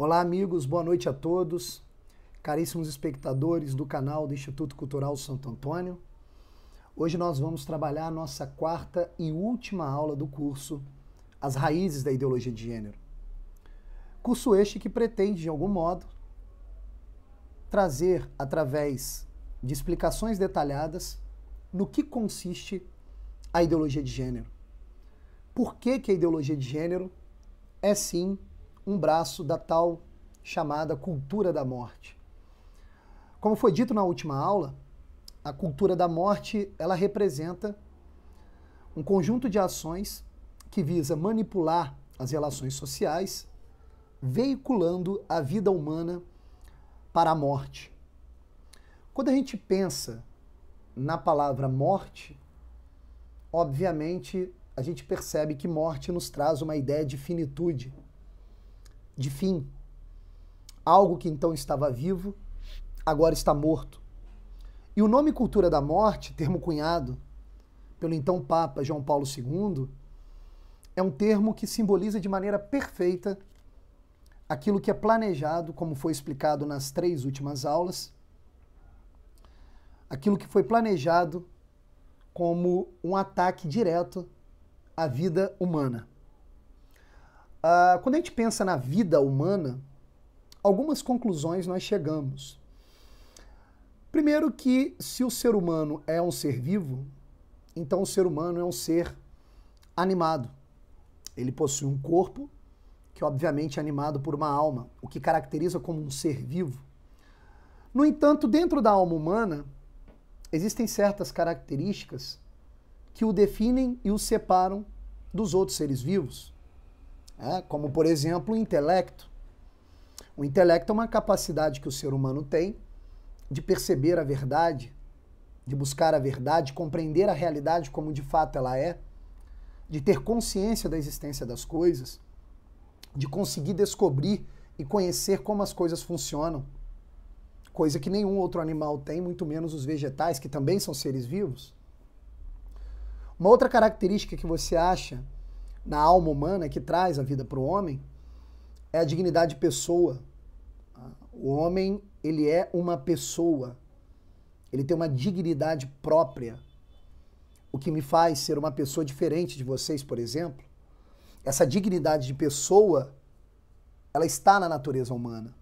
Olá, amigos, boa noite a todos, caríssimos espectadores do canal do Instituto Cultural Santo Antônio. Hoje nós vamos trabalhar a nossa quarta e última aula do curso As Raízes da Ideologia de Gênero. Curso este que pretende, de algum modo, trazer, através de explicações detalhadas, no que consiste a ideologia de gênero. Por que a ideologia de gênero é, sim, um braço da tal chamada cultura da morte. Como foi dito na última aula, a cultura da morte, ela representa um conjunto de ações que visa manipular as relações sociais, veiculando a vida humana para a morte. Quando a gente pensa na palavra morte, obviamente a gente percebe que morte nos traz uma ideia de finitude, de fim. Algo que então estava vivo, agora está morto. E o nome cultura da morte, termo cunhado pelo então Papa João Paulo II, é um termo que simboliza de maneira perfeita aquilo que é planejado, como foi explicado nas 3 últimas aulas, aquilo que foi planejado como um ataque direto à vida humana. Quando a gente pensa na vida humana, algumas conclusões nós chegamos. Primeiro que, se o ser humano é um ser vivo, então o ser humano é um ser animado. Ele possui um corpo, que obviamente é animado por uma alma, o que caracteriza como um ser vivo. No entanto, dentro da alma humana, existem certas características que o definem e o separam dos outros seres vivos. Como, por exemplo, o intelecto. O intelecto é uma capacidade que o ser humano tem de perceber a verdade, de buscar a verdade, compreender a realidade como de fato ela é, de ter consciência da existência das coisas, de conseguir descobrir e conhecer como as coisas funcionam, coisa que nenhum outro animal tem, muito menos os vegetais, que também são seres vivos. Uma outra característica que você acha na alma humana que traz a vida para o homem é a dignidade de pessoa. O homem, ele é uma pessoa. Ele tem uma dignidade própria. O que me faz ser uma pessoa diferente de vocês, por exemplo. Essa dignidade de pessoa, ela está na natureza humana.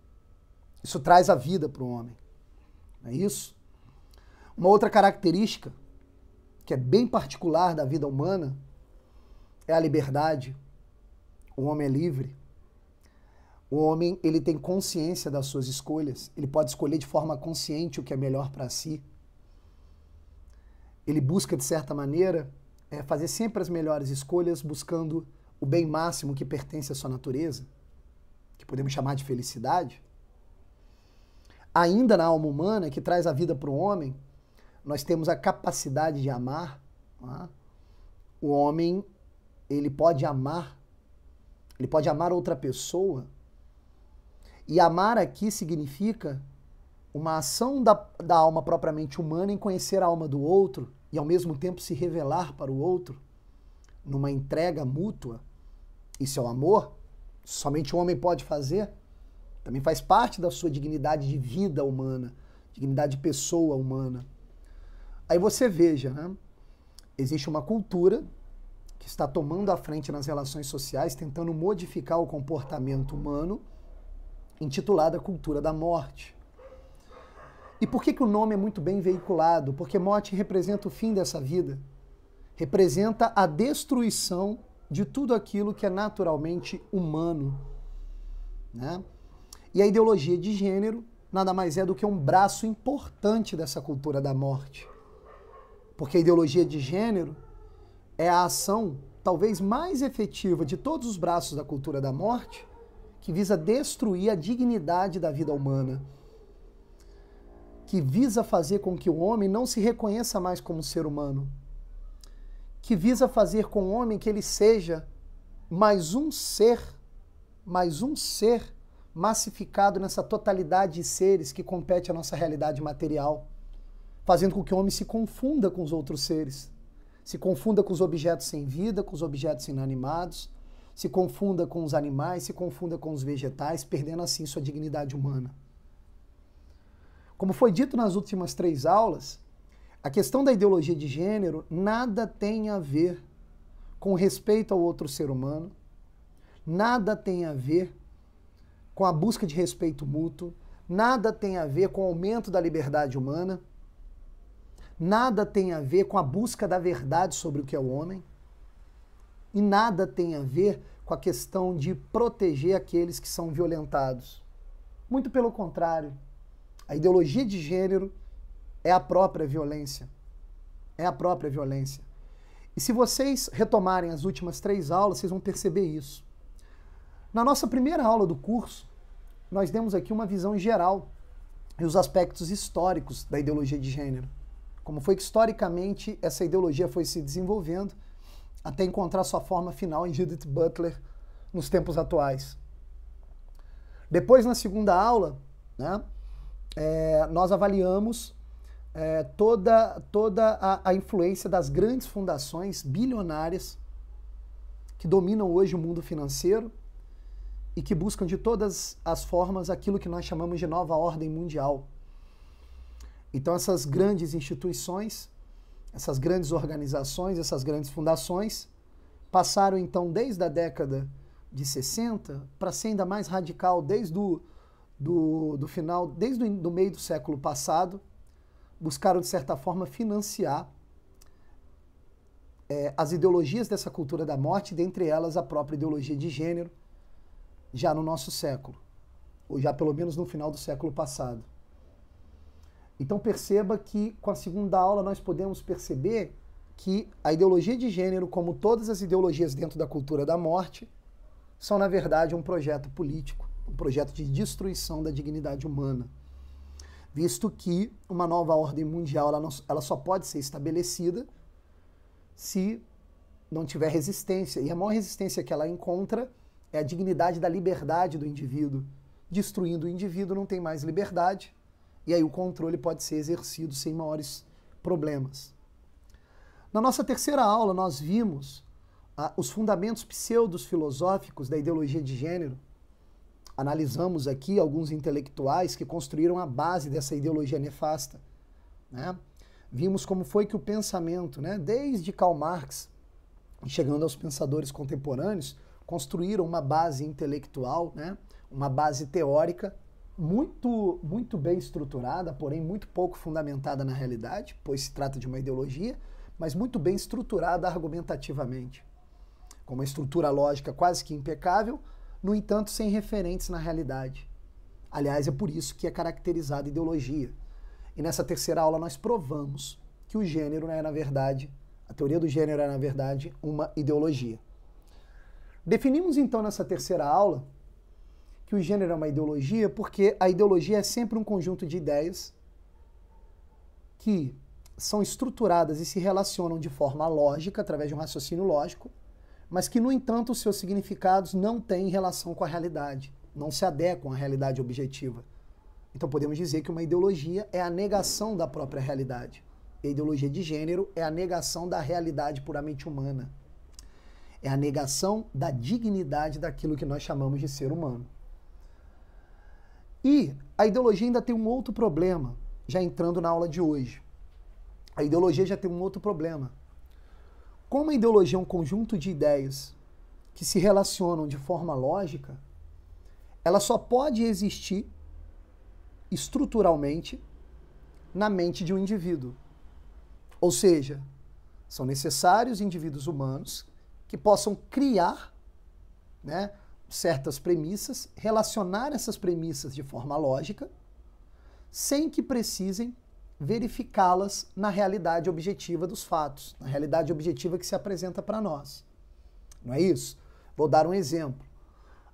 Isso traz a vida para o homem. Não é isso? Uma outra característica, que é bem particular da vida humana, é a liberdade. O homem é livre. O homem, ele tem consciência das suas escolhas. Ele pode escolher de forma consciente o que é melhor para si. Ele busca, de certa maneira, fazer sempre as melhores escolhas, buscando o bem máximo que pertence à sua natureza, que podemos chamar de felicidade. Ainda na alma humana, que traz a vida para o homem, nós temos a capacidade de amar. O homem, ele pode amar outra pessoa. E amar aqui significa uma ação da alma propriamente humana em conhecer a alma do outro e ao mesmo tempo se revelar para o outro numa entrega mútua. Isso é o amor. Somente o homem pode fazer. Também faz parte da sua dignidade de vida humana, dignidade de pessoa humana. Aí você veja, né? Existe uma cultura que está tomando a frente nas relações sociais, tentando modificar o comportamento humano, intitulada Cultura da Morte. E por que o nome é muito bem veiculado? Porque morte representa o fim dessa vida, representa a destruição de tudo aquilo que é naturalmente humano, né? E a ideologia de gênero nada mais é do que um braço importante dessa cultura da morte. Porque a ideologia de gênero é a ação talvez mais efetiva de todos os braços da cultura da morte, que visa destruir a dignidade da vida humana, que visa fazer com que o homem não se reconheça mais como ser humano, que visa fazer com o homem que ele seja mais um ser massificado nessa totalidade de seres que compete à nossa realidade material, fazendo com que o homem se confunda com os outros seres, se confunda com os objetos sem vida, com os objetos inanimados, se confunda com os animais, se confunda com os vegetais, perdendo assim sua dignidade humana. Como foi dito nas últimas 3 aulas, a questão da ideologia de gênero nada tem a ver com respeito ao outro ser humano, nada tem a ver com a busca de respeito mútuo, nada tem a ver com o aumento da liberdade humana, nada tem a ver com a busca da verdade sobre o que é o homem, e nada tem a ver com a questão de proteger aqueles que são violentados. Muito pelo contrário, a ideologia de gênero é a própria violência. É a própria violência. E se vocês retomarem as últimas 3 aulas, vocês vão perceber isso. Na nossa primeira aula do curso, nós demos aqui uma visão geral e os aspectos históricos da ideologia de gênero. Como foi que historicamente essa ideologia foi se desenvolvendo até encontrar sua forma final em Judith Butler nos tempos atuais. Depois, na segunda aula, né, nós avaliamos toda a influência das grandes fundações bilionárias que dominam hoje o mundo financeiro e que buscam de todas as formas aquilo que nós chamamos de nova ordem mundial. Então essas grandes instituições, essas grandes organizações, essas grandes fundações passaram então desde a década de 60 para ser ainda mais radical desde do final, desde o meio do século passado, buscaram de certa forma financiar as ideologias dessa cultura da morte, dentre elas a própria ideologia de gênero, já no nosso século, ou já pelo menos no final do século passado. Então perceba que com a segunda aula nós podemos perceber que a ideologia de gênero, como todas as ideologias dentro da cultura da morte, são na verdade um projeto político, um projeto de destruição da dignidade humana, visto que uma nova ordem mundial ela só pode ser estabelecida se não tiver resistência, e a maior resistência que ela encontra é a dignidade da liberdade do indivíduo. Destruindo o indivíduo não tem mais liberdade, e aí o controle pode ser exercido sem maiores problemas. Na nossa terceira aula, nós vimos os fundamentos pseudo-filosóficos da ideologia de gênero. Analisamos aqui alguns intelectuais que construíram a base dessa ideologia nefasta, né? Vimos como foi que o pensamento, né, desde Karl Marx, chegando aos pensadores contemporâneos, construíram uma base intelectual, né, uma base teórica, muito bem estruturada, porém muito pouco fundamentada na realidade, pois se trata de uma ideologia, mas muito bem estruturada argumentativamente, com uma estrutura lógica quase que impecável, no entanto sem referentes na realidade. Aliás, é por isso que é caracterizada ideologia. E nessa terceira aula nós provamos que o gênero é, na verdade, a teoria do gênero é, na verdade, uma ideologia. Definimos então nessa terceira aula que o gênero é uma ideologia porque a ideologia é sempre um conjunto de ideias que são estruturadas e se relacionam de forma lógica, através de um raciocínio lógico, mas que, no entanto, os seus significados não têm relação com a realidade, não se adequam à realidade objetiva. Então podemos dizer que uma ideologia é a negação da própria realidade. E a ideologia de gênero é a negação da realidade puramente humana. É a negação da dignidade daquilo que nós chamamos de ser humano. E a ideologia ainda tem um outro problema, já entrando na aula de hoje. A ideologia já tem um outro problema. Como a ideologia é um conjunto de ideias que se relacionam de forma lógica, ela só pode existir estruturalmente na mente de um indivíduo. Ou seja, são necessários indivíduos humanos que possam criar, né, certas premissas, relacionar essas premissas de forma lógica, sem que precisem verificá-las na realidade objetiva dos fatos, na realidade objetiva que se apresenta para nós. Não é isso? Vou dar um exemplo.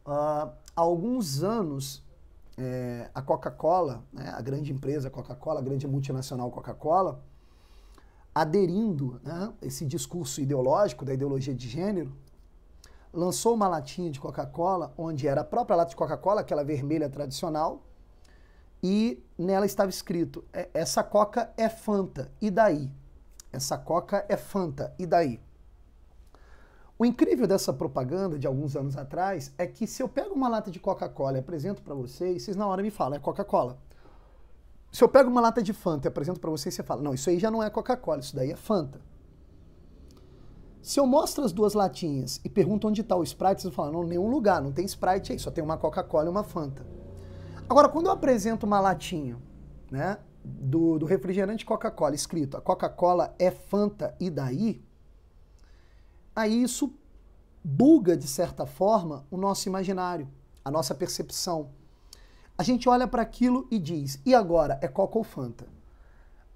Há alguns anos, a Coca-Cola, né, a grande empresa Coca-Cola, a grande multinacional Coca-Cola, aderindo, né, esse discurso ideológico da ideologia de gênero, lançou uma latinha de Coca-Cola, onde era a própria lata de Coca-Cola, aquela vermelha tradicional, e nela estava escrito, essa Coca é Fanta, e daí? Essa Coca é Fanta, e daí? O incrível dessa propaganda de alguns anos atrás é que se eu pego uma lata de Coca-Cola e apresento para vocês, vocês na hora me falam, é Coca-Cola. Se eu pego uma lata de Fanta e apresento para vocês, você fala, não, isso aí já não é Coca-Cola, isso daí é Fanta. Se eu mostro as duas latinhas e pergunto onde está o Sprite, vocês falam, não, nenhum lugar, não tem Sprite aí, só tem uma Coca-Cola e uma Fanta. Agora, quando eu apresento uma latinha, né, do refrigerante Coca-Cola, escrito, a Coca-Cola é Fanta e daí, aí isso buga, de certa forma, o nosso imaginário, a nossa percepção. A gente olha para aquilo e diz, e agora, é Coca ou Fanta?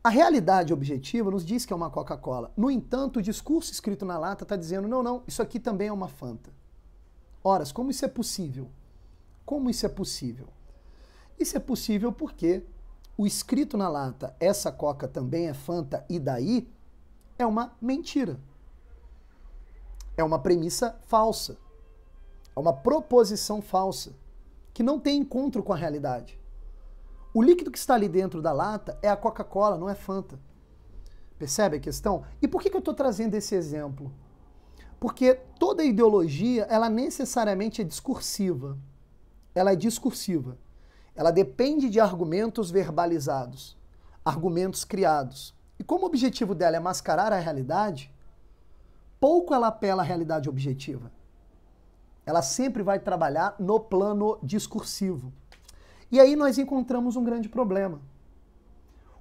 A realidade objetiva nos diz que é uma Coca-Cola. No entanto, o discurso escrito na lata está dizendo, não, não, isso aqui também é uma Fanta. Ora, como isso é possível? Como isso é possível? Isso é possível porque o escrito na lata, essa Coca também é Fanta e daí, é uma mentira. É uma premissa falsa. É uma proposição falsa, que não tem encontro com a realidade. O líquido que está ali dentro da lata é a Coca-Cola, não é Fanta. Percebe a questão? E por que eu estou trazendo esse exemplo? Porque toda ideologia, ela necessariamente é discursiva. Ela é discursiva. Ela depende de argumentos verbalizados, argumentos criados. E como o objetivo dela é mascarar a realidade, pouco ela apela à realidade objetiva. Ela sempre vai trabalhar no plano discursivo. E aí nós encontramos um grande problema.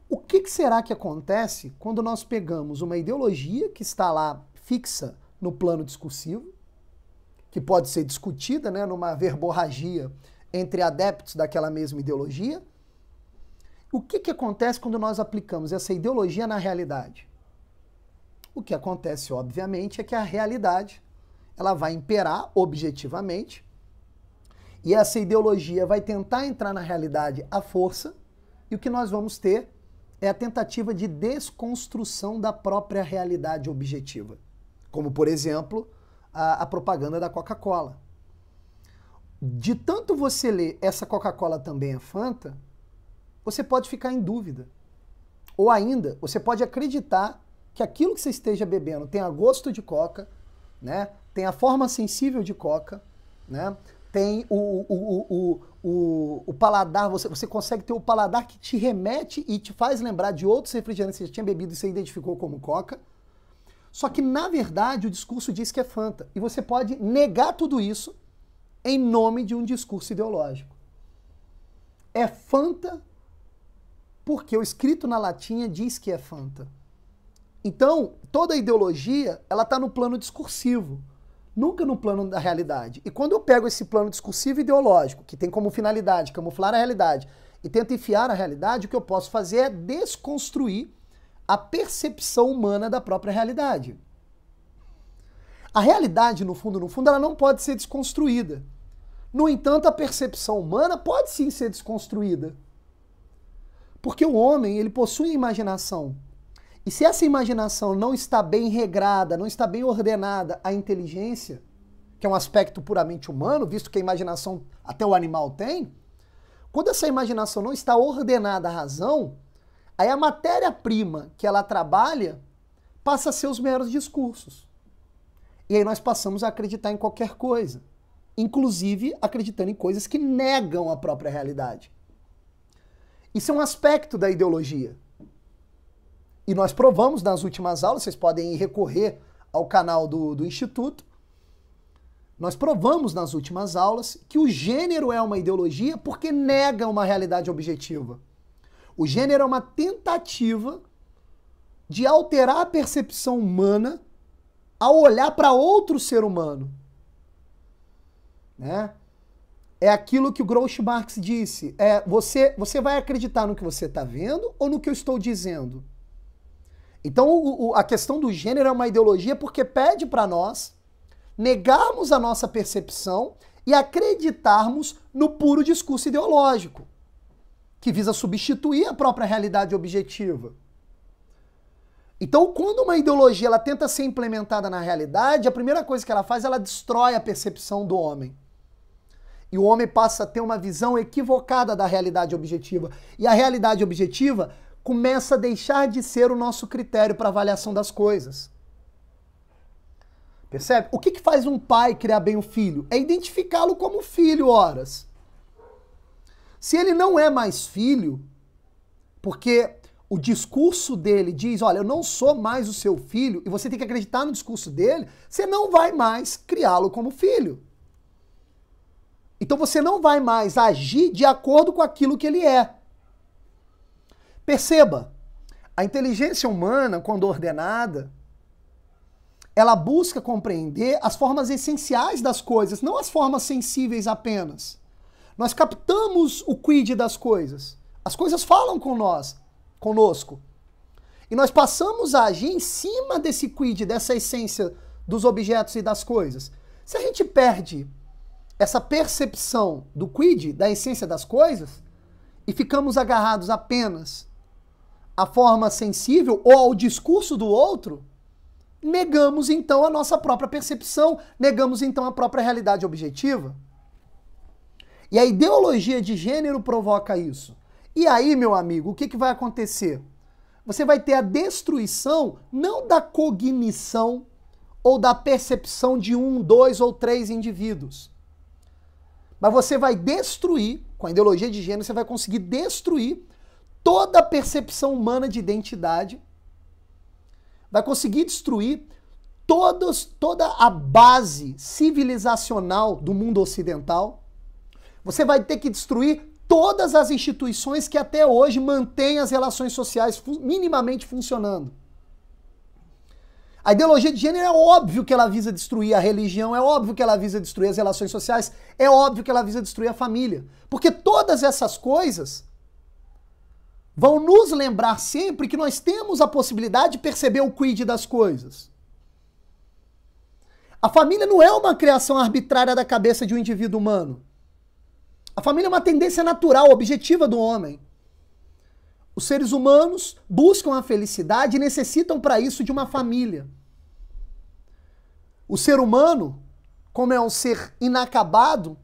O que será que acontece quando nós pegamos uma ideologia que está lá fixa no plano discursivo, que pode ser discutida, né, numa verborragia entre adeptos daquela mesma ideologia? O que acontece quando nós aplicamos essa ideologia na realidade? O que acontece, obviamente, é que a realidade ela vai imperar objetivamente e essa ideologia vai tentar entrar na realidade à força e o que nós vamos ter é a tentativa de desconstrução da própria realidade objetiva. Como, por exemplo, a propaganda da Coca-Cola. De tanto você ler essa Coca-Cola também é Fanta, você pode ficar em dúvida. Ou ainda, você pode acreditar que aquilo que você esteja bebendo tenha gosto de Coca, né? Tem a forma sensível de Coca, né? Tem o paladar, você consegue ter o paladar que te remete e te faz lembrar de outros refrigerantes que você tinha bebido e você identificou como Coca. Só que, na verdade, o discurso diz que é Fanta. E você pode negar tudo isso em nome de um discurso ideológico. É Fanta porque o escrito na latinha diz que é Fanta. Então, toda ideologia, ela está no plano discursivo, nunca no plano da realidade. E quando eu pego esse plano discursivo ideológico, que tem como finalidade camuflar a realidade, e tento enfiar a realidade, o que eu posso fazer é desconstruir a percepção humana da própria realidade. A realidade, no fundo, ela não pode ser desconstruída. No entanto, a percepção humana pode sim ser desconstruída. Porque o homem, ele possui imaginação. E se essa imaginação não está bem regrada, não está bem ordenada à inteligência, que é um aspecto puramente humano, visto que a imaginação até o animal tem, quando essa imaginação não está ordenada à razão, aí a matéria-prima que ela trabalha passa a ser os meros discursos. E aí nós passamos a acreditar em qualquer coisa, inclusive acreditando em coisas que negam a própria realidade. Isso é um aspecto da ideologia. E nós provamos nas últimas aulas, vocês podem recorrer ao canal do Instituto, nós provamos nas últimas aulas que o gênero é uma ideologia porque nega uma realidade objetiva. O gênero é uma tentativa de alterar a percepção humana ao olhar para outro ser humano. Né? É aquilo que o Groucho Marx disse, você vai acreditar no que você está vendo ou no que eu estou dizendo? Então, a questão do gênero é uma ideologia porque pede para nós negarmos a nossa percepção e acreditarmos no puro discurso ideológico, que visa substituir a própria realidade objetiva. Então, quando uma ideologia ela tenta ser implementada na realidade, a primeira coisa que ela faz, ela destrói a percepção do homem. E o homem passa a ter uma visão equivocada da realidade objetiva. E a realidade objetiva começa a deixar de ser o nosso critério para avaliação das coisas. Percebe? O que faz um pai criar bem o filho? É identificá-lo como filho, horas. Se ele não é mais filho, porque o discurso dele diz, olha, eu não sou mais o seu filho, e você tem que acreditar no discurso dele, você não vai mais criá-lo como filho. Então você não vai mais agir de acordo com aquilo que ele é. Perceba, a inteligência humana, quando ordenada, ela busca compreender as formas essenciais das coisas, não as formas sensíveis apenas. Nós captamos o quid das coisas. As coisas falam conosco. E nós passamos a agir em cima desse quid, dessa essência dos objetos e das coisas. Se a gente perde essa percepção do quid, da essência das coisas, e ficamos agarrados apenas à forma sensível ou ao discurso do outro, negamos então a nossa própria percepção, negamos então a própria realidade objetiva. E a ideologia de gênero provoca isso. E aí, meu amigo, o que vai acontecer? Você vai ter a destruição não da cognição ou da percepção de 1, 2 ou 3 indivíduos. Mas você vai destruir, com a ideologia de gênero, você vai conseguir destruir toda a percepção humana de identidade, vai conseguir destruir toda a base civilizacional do mundo ocidental. Você vai ter que destruir todas as instituições que até hoje mantêm as relações sociais minimamente funcionando. A ideologia de gênero é óbvio que ela visa destruir a religião, é óbvio que ela visa destruir as relações sociais, é óbvio que ela visa destruir a família. Porque todas essas coisas vão nos lembrar sempre que nós temos a possibilidade de perceber o quid das coisas. A família não é uma criação arbitrária da cabeça de um indivíduo humano. A família é uma tendência natural, objetiva do homem. Os seres humanos buscam a felicidade e necessitam para isso de uma família. O ser humano, como é um ser inacabado,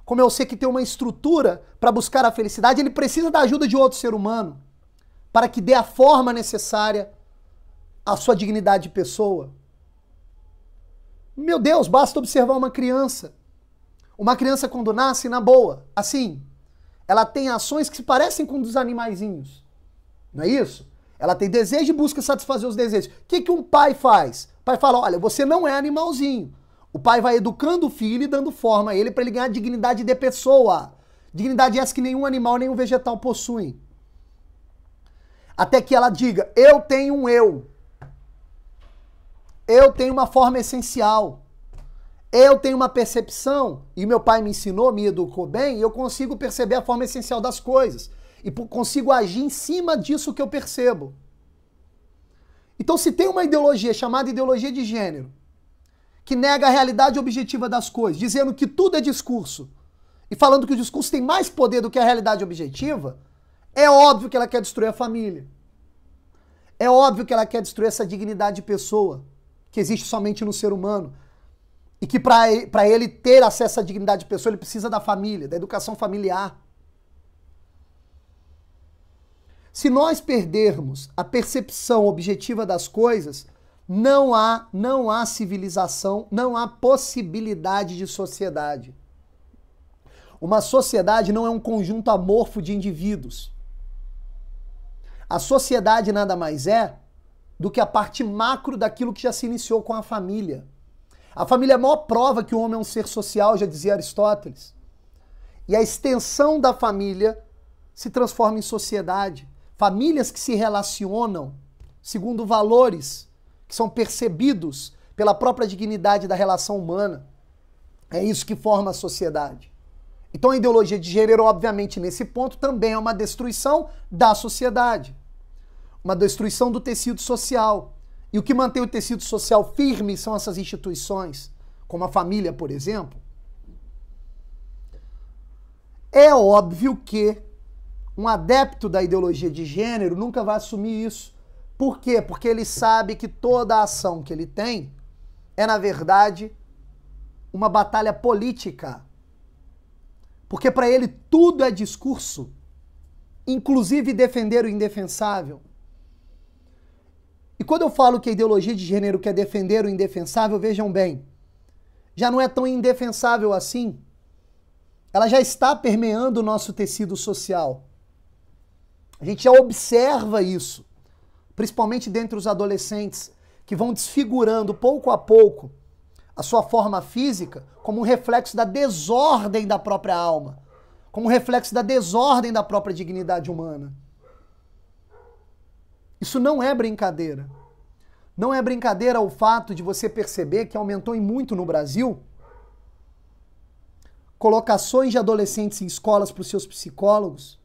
como é um ser que tem uma estrutura para buscar a felicidade, ele precisa da ajuda de outro ser humano para que dê a forma necessária à sua dignidade de pessoa. Meu Deus, basta observar uma criança. Uma criança quando nasce, na boa, assim, ela tem ações que se parecem com dos animaizinhos. Não é isso? Ela tem desejo e busca satisfazer os desejos. O que um pai faz? O pai fala, olha, você não é animalzinho. O pai vai educando o filho e dando forma a ele para ele ganhar dignidade de pessoa. Dignidade essa que nenhum animal, nenhum vegetal possuem. Até que ela diga, eu tenho um eu. Eu tenho uma forma essencial. Eu tenho uma percepção, e meu pai me ensinou, me educou bem, e eu consigo perceber a forma essencial das coisas. E consigo agir em cima disso que eu percebo. Então, se tem uma ideologia chamada ideologia de gênero, que nega a realidade objetiva das coisas, dizendo que tudo é discurso, e falando que o discurso tem mais poder do que a realidade objetiva, é óbvio que ela quer destruir a família. É óbvio que ela quer destruir essa dignidade de pessoa, que existe somente no ser humano. E que para ele ter acesso à dignidade de pessoa, ele precisa da família, da educação familiar. Se nós perdermos a percepção objetiva das coisas, não há civilização, não há possibilidade de sociedade. Uma sociedade não é um conjunto amorfo de indivíduos. A sociedade nada mais é do que a parte macro daquilo que já se iniciou com a família. A família é a maior prova que o homem é um ser social, já dizia Aristóteles. E a extensão da família se transforma em sociedade. Famílias que se relacionam segundo valores que são percebidos pela própria dignidade da relação humana. É isso que forma a sociedade. Então a ideologia de gênero, obviamente, nesse ponto, também é uma destruição da sociedade. Uma destruição do tecido social. E o que mantém o tecido social firme são essas instituições, como a família, por exemplo. É óbvio que um adepto da ideologia de gênero nunca vai assumir isso. Por quê? Porque ele sabe que toda a ação que ele tem é, na verdade, uma batalha política. Porque para ele tudo é discurso, inclusive defender o indefensável. E quando eu falo que a ideologia de gênero quer defender o indefensável, vejam bem, já não é tão indefensável assim. Ela já está permeando o nosso tecido social. A gente já observa isso, principalmente dentre os adolescentes, que vão desfigurando pouco a pouco a sua forma física como um reflexo da desordem da própria alma, como um reflexo da desordem da própria dignidade humana. Isso não é brincadeira. Não é brincadeira o fato de você perceber que aumentou em muito no Brasil colocações de adolescentes em escolas para os seus psicólogos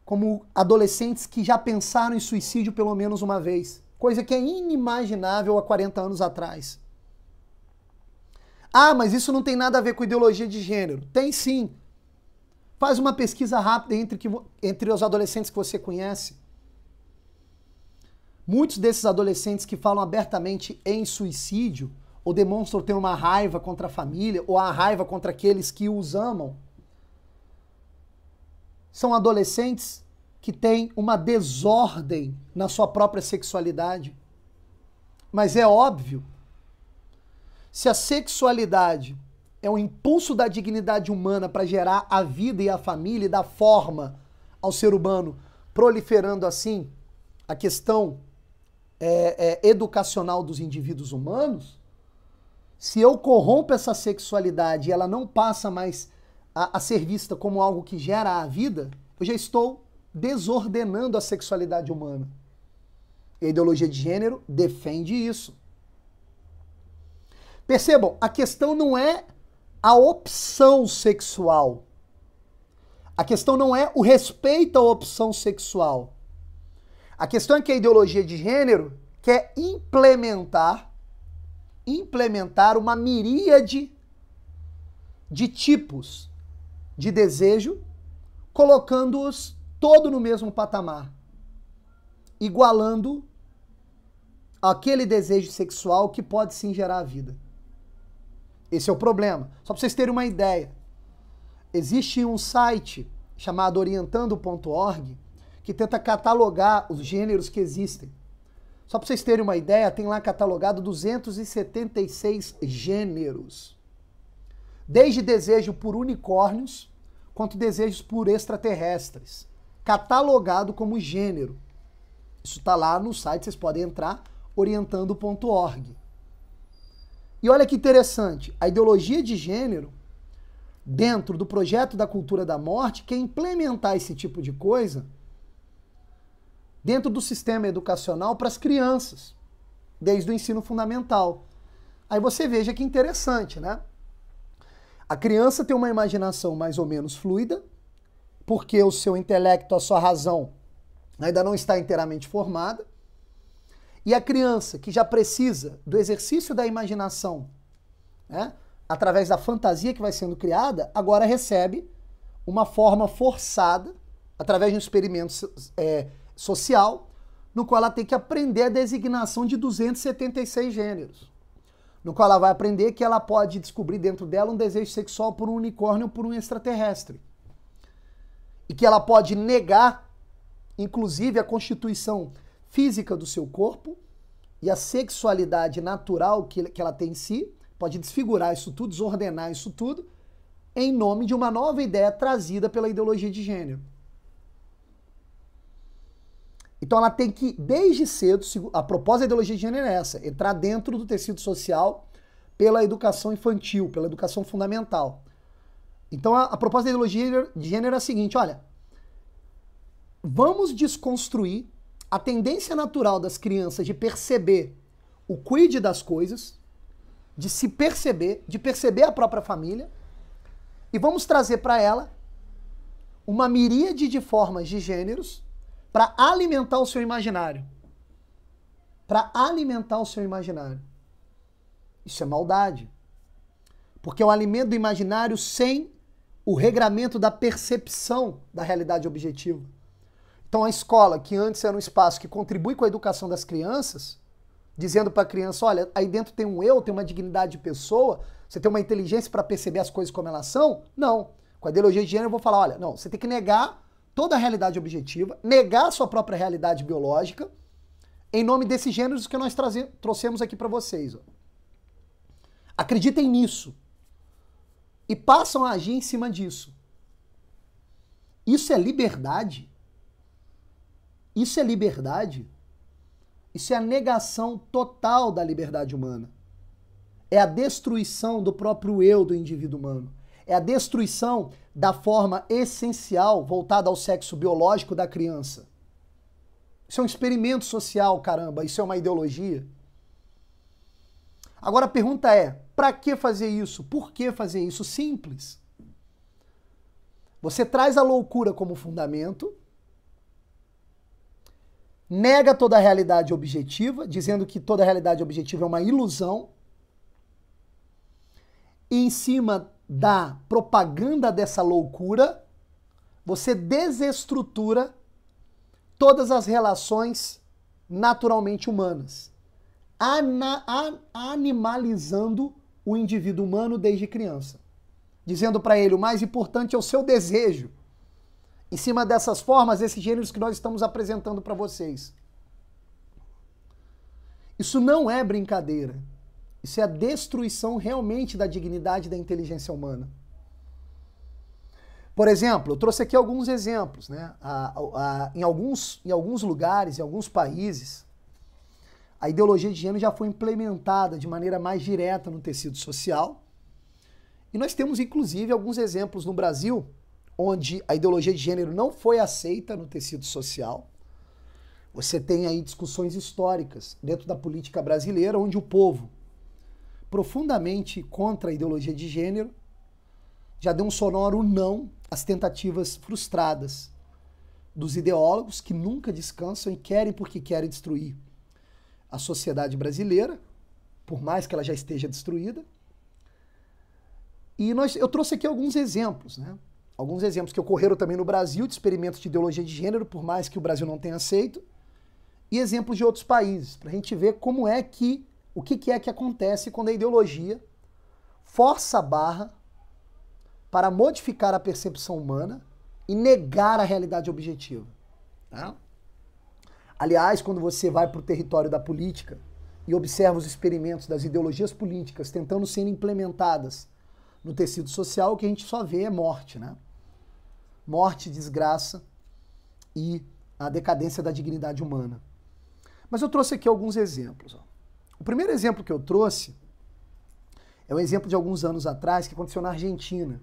como adolescentes que já pensaram em suicídio pelo menos uma vez. Coisa que é inimaginável há 40 anos atrás. Ah, mas isso não tem nada a ver com ideologia de gênero. Tem sim. Faz uma pesquisa rápida entre os adolescentes que você conhece. Muitos desses adolescentes que falam abertamente em suicídio ou demonstram ter uma raiva contra a família ou a raiva contra aqueles que os amam, são adolescentes que têm uma desordem na sua própria sexualidade. Mas é óbvio, se a sexualidade é um impulso da dignidade humana para gerar a vida e a família e dar forma ao ser humano, proliferando assim a questão educacional dos indivíduos humanos, se eu corrompo essa sexualidade e ela não passa mais a ser vista como algo que gera a vida, eu já estou desordenando a sexualidade humana. E a ideologia de gênero defende isso. Percebam, a questão não é a opção sexual. A questão não é o respeito à opção sexual. A questão é que a ideologia de gênero quer implementar uma miríade de tipos de desejo, colocando-os todo no mesmo patamar, igualando aquele desejo sexual que pode sim gerar a vida. Esse é o problema. Só para vocês terem uma ideia, existe um site chamado orientando.org que tenta catalogar os gêneros que existem. Só para vocês terem uma ideia, tem lá catalogado 276 gêneros. Desde desejo por unicórnios, quanto desejos por extraterrestres. Catalogado como gênero. Isso está lá no site, vocês podem entrar, orientando.org. E olha que interessante, a ideologia de gênero, dentro do projeto da cultura da morte, quer implementar esse tipo de coisa dentro do sistema educacional para as crianças, desde o ensino fundamental. Aí você veja que interessante, né? A criança tem uma imaginação mais ou menos fluida, porque o seu intelecto, a sua razão, ainda não está inteiramente formada. E a criança que já precisa do exercício da imaginação, né, através da fantasia que vai sendo criada, agora recebe uma forma forçada, através de um experimento social, no qual ela tem que aprender a designação de 276 gêneros. No qual ela vai aprender que ela pode descobrir dentro dela um desejo sexual por um unicórnio ou por um extraterrestre. E que ela pode negar, inclusive, a constituição física do seu corpo e a sexualidade natural que ela tem em si, pode desfigurar isso tudo, desordenar isso tudo, em nome de uma nova ideia trazida pela ideologia de gênero. Então ela tem que, desde cedo, a proposta da ideologia de gênero é essa, entrar dentro do tecido social pela educação infantil, pela educação fundamental. Então a proposta da ideologia de gênero é a seguinte, olha, vamos desconstruir a tendência natural das crianças de perceber o quid das coisas, de se perceber, de perceber a própria família, e vamos trazer para ela uma miríade de formas de gêneros para alimentar o seu imaginário. Para alimentar o seu imaginário. Isso é maldade. Porque é o alimento do imaginário sem o regramento da percepção da realidade objetiva. Então a escola, que antes era um espaço que contribui com a educação das crianças, dizendo para a criança, olha, aí dentro tem um eu, tem uma dignidade de pessoa, você tem uma inteligência para perceber as coisas como elas são? Não. Com a ideologia de gênero eu vou falar, olha, não, você tem que negar toda a realidade objetiva, negar a sua própria realidade biológica, em nome desses gêneros que nós trouxemos aqui para vocês. Ó. Acreditem nisso. E passam a agir em cima disso. Isso é liberdade? Isso é liberdade? Isso é a negação total da liberdade humana. É a destruição do próprio eu do indivíduo humano. É a destruição da forma essencial voltada ao sexo biológico da criança. Isso é um experimento social, caramba. Isso é uma ideologia. Agora a pergunta é, para que fazer isso? Por que fazer isso? Simples. Você traz a loucura como fundamento, nega toda a realidade objetiva, dizendo que toda a realidade objetiva é uma ilusão, e em cima da propaganda dessa loucura, você desestrutura todas as relações naturalmente humanas, animalizando o indivíduo humano desde criança, dizendo para ele o mais importante é o seu desejo. Em cima dessas formas, esses gêneros que nós estamos apresentando para vocês. Isso não é brincadeira. Isso é a destruição realmente da dignidade da inteligência humana. Por exemplo, eu trouxe aqui alguns exemplos, né? Em alguns lugares, em alguns países, a ideologia de gênero já foi implementada de maneira mais direta no tecido social. E nós temos, inclusive, alguns exemplos no Brasil, onde a ideologia de gênero não foi aceita no tecido social. Você tem aí discussões históricas dentro da política brasileira, onde o povo, profundamente contra a ideologia de gênero, já deu um sonoro não às tentativas frustradas dos ideólogos que nunca descansam e querem porque querem destruir a sociedade brasileira, por mais que ela já esteja destruída. E eu trouxe aqui alguns exemplos, né? Alguns exemplos que ocorreram também no Brasil de experimentos de ideologia de gênero, por mais que o Brasil não tenha aceito, e exemplos de outros países, para a gente ver como é que, o que é que acontece quando a ideologia força a barra para modificar a percepção humana e negar a realidade objetiva. Tá? Aliás, quando você vai para o território da política e observa os experimentos das ideologias políticas tentando ser implementadas no tecido social, o que a gente só vê é morte, né? Morte, desgraça e a decadência da dignidade humana. Mas eu trouxe aqui alguns exemplos. Ó. O primeiro exemplo que eu trouxe é um exemplo de alguns anos atrás que aconteceu na Argentina.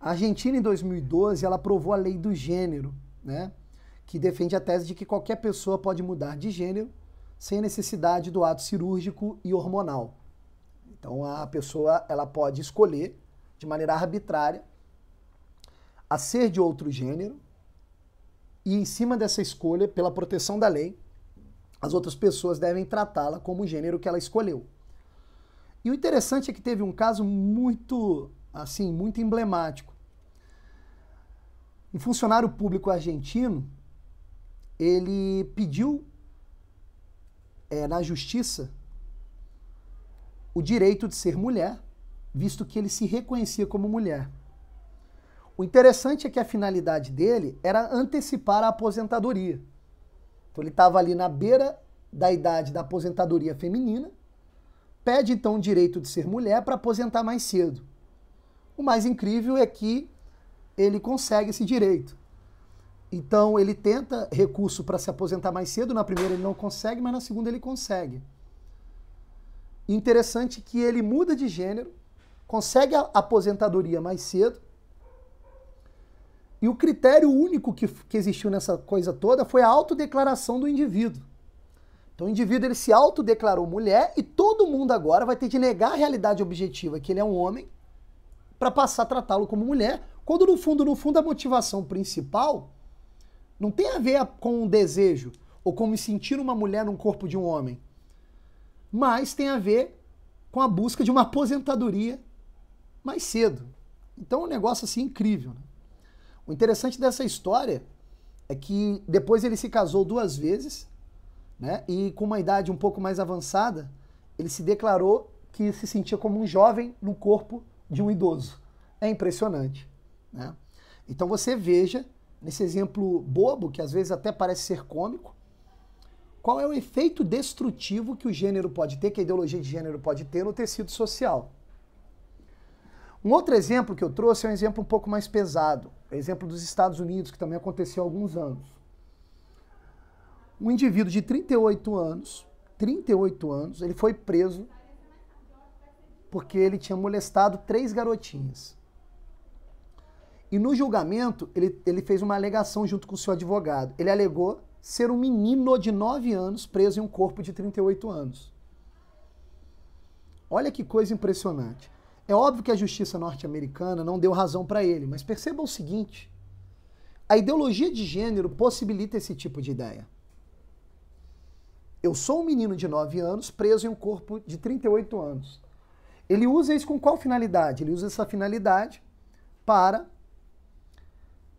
A Argentina, em 2012, ela aprovou a lei do gênero, né? Que defende a tese de que qualquer pessoa pode mudar de gênero sem a necessidade do ato cirúrgico e hormonal. Então a pessoa ela pode escolher de maneira arbitrária a ser de outro gênero e em cima dessa escolha, pela proteção da lei, as outras pessoas devem tratá-la como o gênero que ela escolheu. E o interessante é que teve um caso muito emblemático. Um funcionário público argentino, ele pediu na justiça o direito de ser mulher, visto que ele se reconhecia como mulher. O interessante é que a finalidade dele era antecipar a aposentadoria. Então ele estava ali na beira da idade da aposentadoria feminina, pede então o direito de ser mulher para aposentar mais cedo. O mais incrível é que ele consegue esse direito. Então ele tenta recurso para se aposentar mais cedo, na primeira ele não consegue, mas na segunda ele consegue. Interessante que ele muda de gênero, consegue a aposentadoria mais cedo, e o critério único que existiu nessa coisa toda foi a autodeclaração do indivíduo. Então o indivíduo ele se autodeclarou mulher e todo mundo agora vai ter de negar a realidade objetiva, que ele é um homem, para passar a tratá-lo como mulher, quando no fundo a motivação principal não tem a ver com um desejo ou com me sentir uma mulher num corpo de um homem, mas tem a ver com a busca de uma aposentadoria mais cedo. Então é um negócio assim incrível. Né? O interessante dessa história é que depois ele se casou 2 vezes, né? E com uma idade um pouco mais avançada, ele se declarou que se sentia como um jovem no corpo de um idoso. É impressionante. Né? Então você veja, nesse exemplo bobo, que às vezes até parece ser cômico, qual é o efeito destrutivo que o gênero pode ter, que a ideologia de gênero pode ter no tecido social. Um outro exemplo que eu trouxe é um exemplo um pouco mais pesado, é o exemplo dos Estados Unidos, que também aconteceu há alguns anos. Um indivíduo de 38 anos, ele foi preso porque ele tinha molestado 3 garotinhas. E no julgamento, ele fez uma alegação junto com o seu advogado. Ele alegou ser um menino de 9 anos preso em um corpo de 38 anos. Olha que coisa impressionante. É óbvio que a justiça norte-americana não deu razão para ele, mas perceba o seguinte: a ideologia de gênero possibilita esse tipo de ideia. Eu sou um menino de 9 anos preso em um corpo de 38 anos. Ele usa isso com qual finalidade? Ele usa essa finalidade para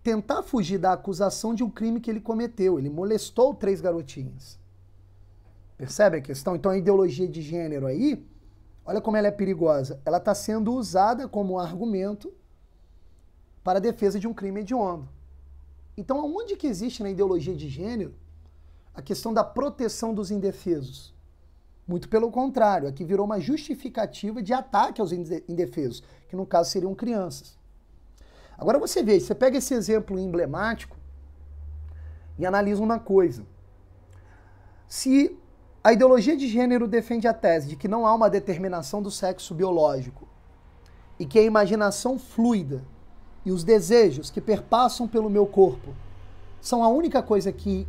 tentar fugir da acusação de um crime que ele cometeu. Ele molestou 3 garotinhas. Percebe a questão? Então a ideologia de gênero aí, olha como ela é perigosa. Ela está sendo usada como argumento para a defesa de um crime hediondo. Então aonde que existe na ideologia de gênero a questão da proteção dos indefesos? Muito pelo contrário, aqui virou uma justificativa de ataque aos indefesos, que no caso seriam crianças. Agora você vê, você pega esse exemplo emblemático e analisa uma coisa. Se a ideologia de gênero defende a tese de que não há uma determinação do sexo biológico e que a imaginação fluida e os desejos que perpassam pelo meu corpo são a única coisa que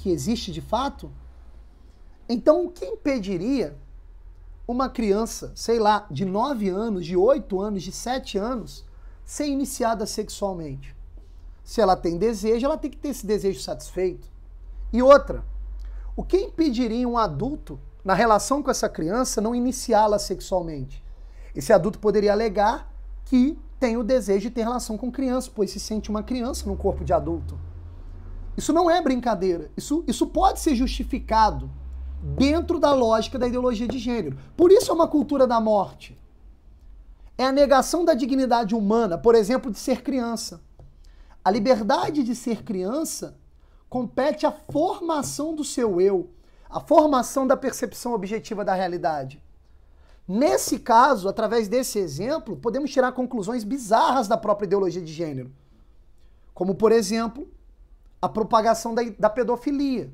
existe de fato, então o que impediria uma criança, sei lá, de 9 anos, de 8 anos, de 7 anos, ser iniciada sexualmente? Se ela tem desejo, ela tem que ter esse desejo satisfeito. E outra, o que impediria um adulto, na relação com essa criança, não iniciá-la sexualmente? Esse adulto poderia alegar que tem o desejo de ter relação com criança, pois se sente uma criança no corpo de adulto. Isso não é brincadeira. Isso pode ser justificado dentro da lógica da ideologia de gênero. Por isso é uma cultura da morte. É a negação da dignidade humana, por exemplo, de ser criança. A liberdade de ser criança compete à formação do seu eu, à formação da percepção objetiva da realidade. Nesse caso, através desse exemplo, podemos tirar conclusões bizarras da própria ideologia de gênero. Como, por exemplo, a propagação da pedofilia.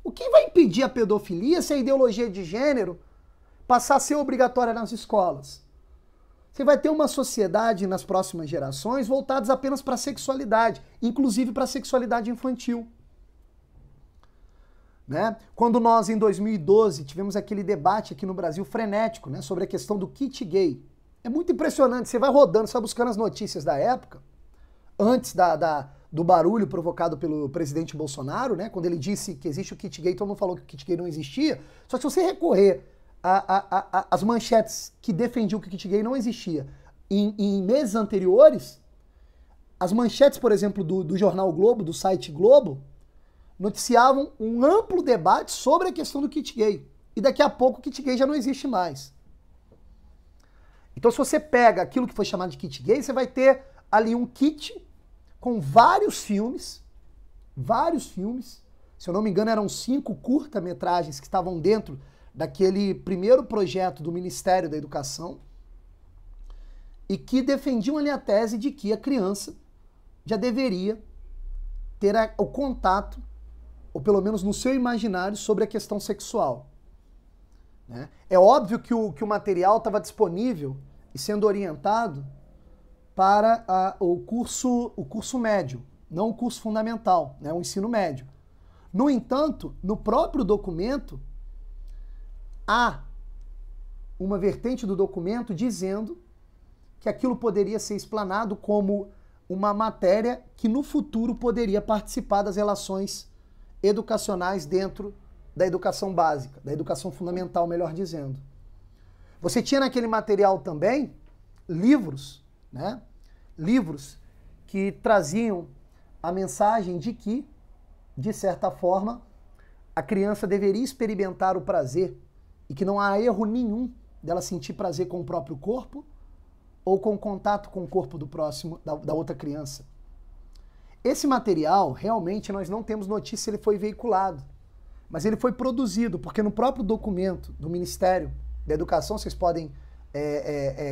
O que vai impedir a pedofilia se a ideologia de gênero passar a ser obrigatória nas escolas? Você vai ter uma sociedade nas próximas gerações voltadas apenas para a sexualidade, inclusive para a sexualidade infantil. Né? Quando nós, em 2012, tivemos aquele debate aqui no Brasil frenético, né, sobre a questão do kit gay. É muito impressionante, você vai rodando, você vai buscando as notícias da época, antes do barulho provocado pelo presidente Bolsonaro, né, quando ele disse que existe o kit gay, todo mundo falou que o kit gay não existia. Só que se você recorrer às manchetes que defendiam que o kit gay não existia em meses anteriores, as manchetes, por exemplo, do jornal Globo, do site Globo, noticiavam um amplo debate sobre a questão do kit gay. E daqui a pouco o kit gay já não existe mais. Então se você pega aquilo que foi chamado de kit gay, você vai ter ali um kit com vários filmes, se eu não me engano eram 5 curta-metragens que estavam dentro daquele primeiro projeto do Ministério da Educação e que defendiam ali a tese de que a criança já deveria ter o contato, ou pelo menos no seu imaginário, sobre a questão sexual. Né? É óbvio que o material estava disponível e sendo orientado para o curso médio, não o curso fundamental, né? O ensino médio. No entanto, no próprio documento, há uma vertente do documento dizendo que aquilo poderia ser explanado como uma matéria que no futuro poderia participar das relações educacionais dentro da educação básica, da educação fundamental, melhor dizendo. Você tinha naquele material também livros, né? Livros que traziam a mensagem de que, de certa forma, a criança deveria experimentar o prazer e que não há erro nenhum dela sentir prazer com o próprio corpo ou com contato com o corpo do próximo, da outra criança. Esse material, realmente, nós não temos notícia se ele foi veiculado. mas ele foi produzido, porque no próprio documento do Ministério da Educação, vocês podem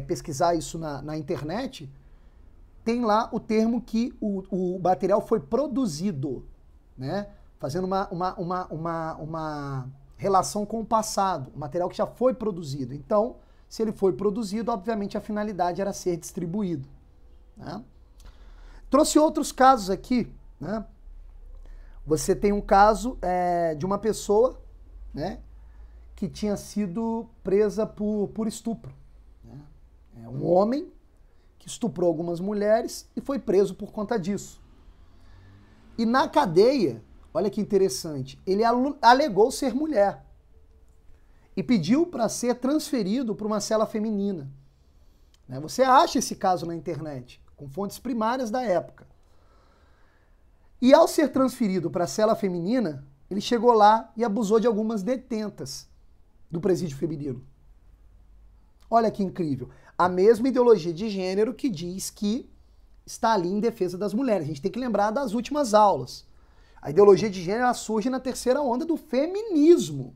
pesquisar isso na internet, tem lá o termo que o material foi produzido, né? Fazendo uma relação com o passado, o material que já foi produzido. Então, se ele foi produzido, obviamente a finalidade era ser distribuído, né? Trouxe outros casos aqui, né? Você tem um caso de uma pessoa, né, que tinha sido presa por estupro, né? É um homem que estuprou algumas mulheres e foi preso por conta disso. E na cadeia, olha que interessante, ele alegou ser mulher e pediu para ser transferido para uma cela feminina. Você acha esse caso na internet, com fontes primárias da época. E ao ser transferido para a cela feminina, ele chegou lá e abusou de algumas detentas do presídio feminino. Olha que incrível. A mesma ideologia de gênero que diz que está ali em defesa das mulheres. A gente tem que lembrar das últimas aulas. A ideologia de gênero ela surge na terceira onda do feminismo,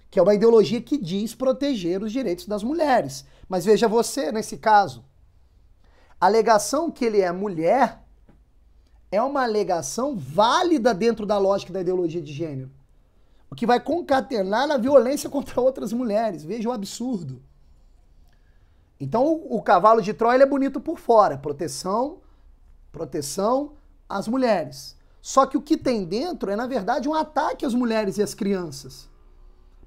que é uma ideologia que diz proteger os direitos das mulheres. Mas veja você, nesse caso, a alegação que ele é mulher é uma alegação válida dentro da lógica da ideologia de gênero, o que vai concatenar a violência contra outras mulheres. Veja o absurdo. Então o cavalo de Troia ele é bonito por fora, proteção às mulheres. Só que o que tem dentro é, na verdade, um ataque às mulheres e às crianças.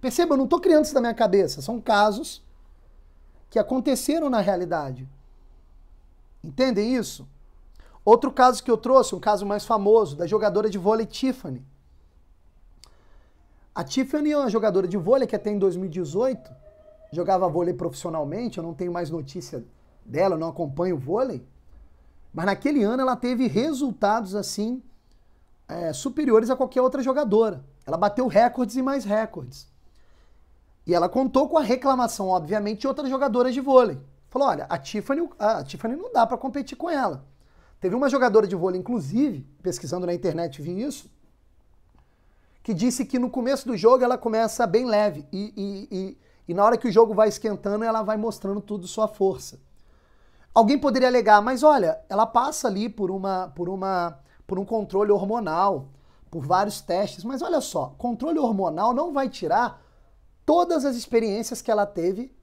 Perceba, eu não estou criando isso da minha cabeça, são casos que aconteceram na realidade. Entendem isso? Outro caso que eu trouxe, um caso mais famoso, da jogadora de vôlei Tiffany. A Tiffany é uma jogadora de vôlei que até em 2018 jogava vôlei profissionalmente, eu não tenho mais notícia dela, eu não acompanho o vôlei, mas naquele ano ela teve resultados assim superiores a qualquer outra jogadora. Ela bateu recordes e mais recordes. E ela contou com a reclamação, obviamente, de outras jogadoras de vôlei. Falou, olha, a Tiffany não dá para competir com ela. Teve uma jogadora de vôlei, inclusive, pesquisando na internet vi isso, que disse que no começo do jogo ela começa bem leve e na hora que o jogo vai esquentando ela vai mostrando tudo sua força. Alguém poderia alegar, mas olha, ela passa ali por um controle hormonal, por vários testes, mas olha só, controle hormonal não vai tirar todas as experiências que ela teve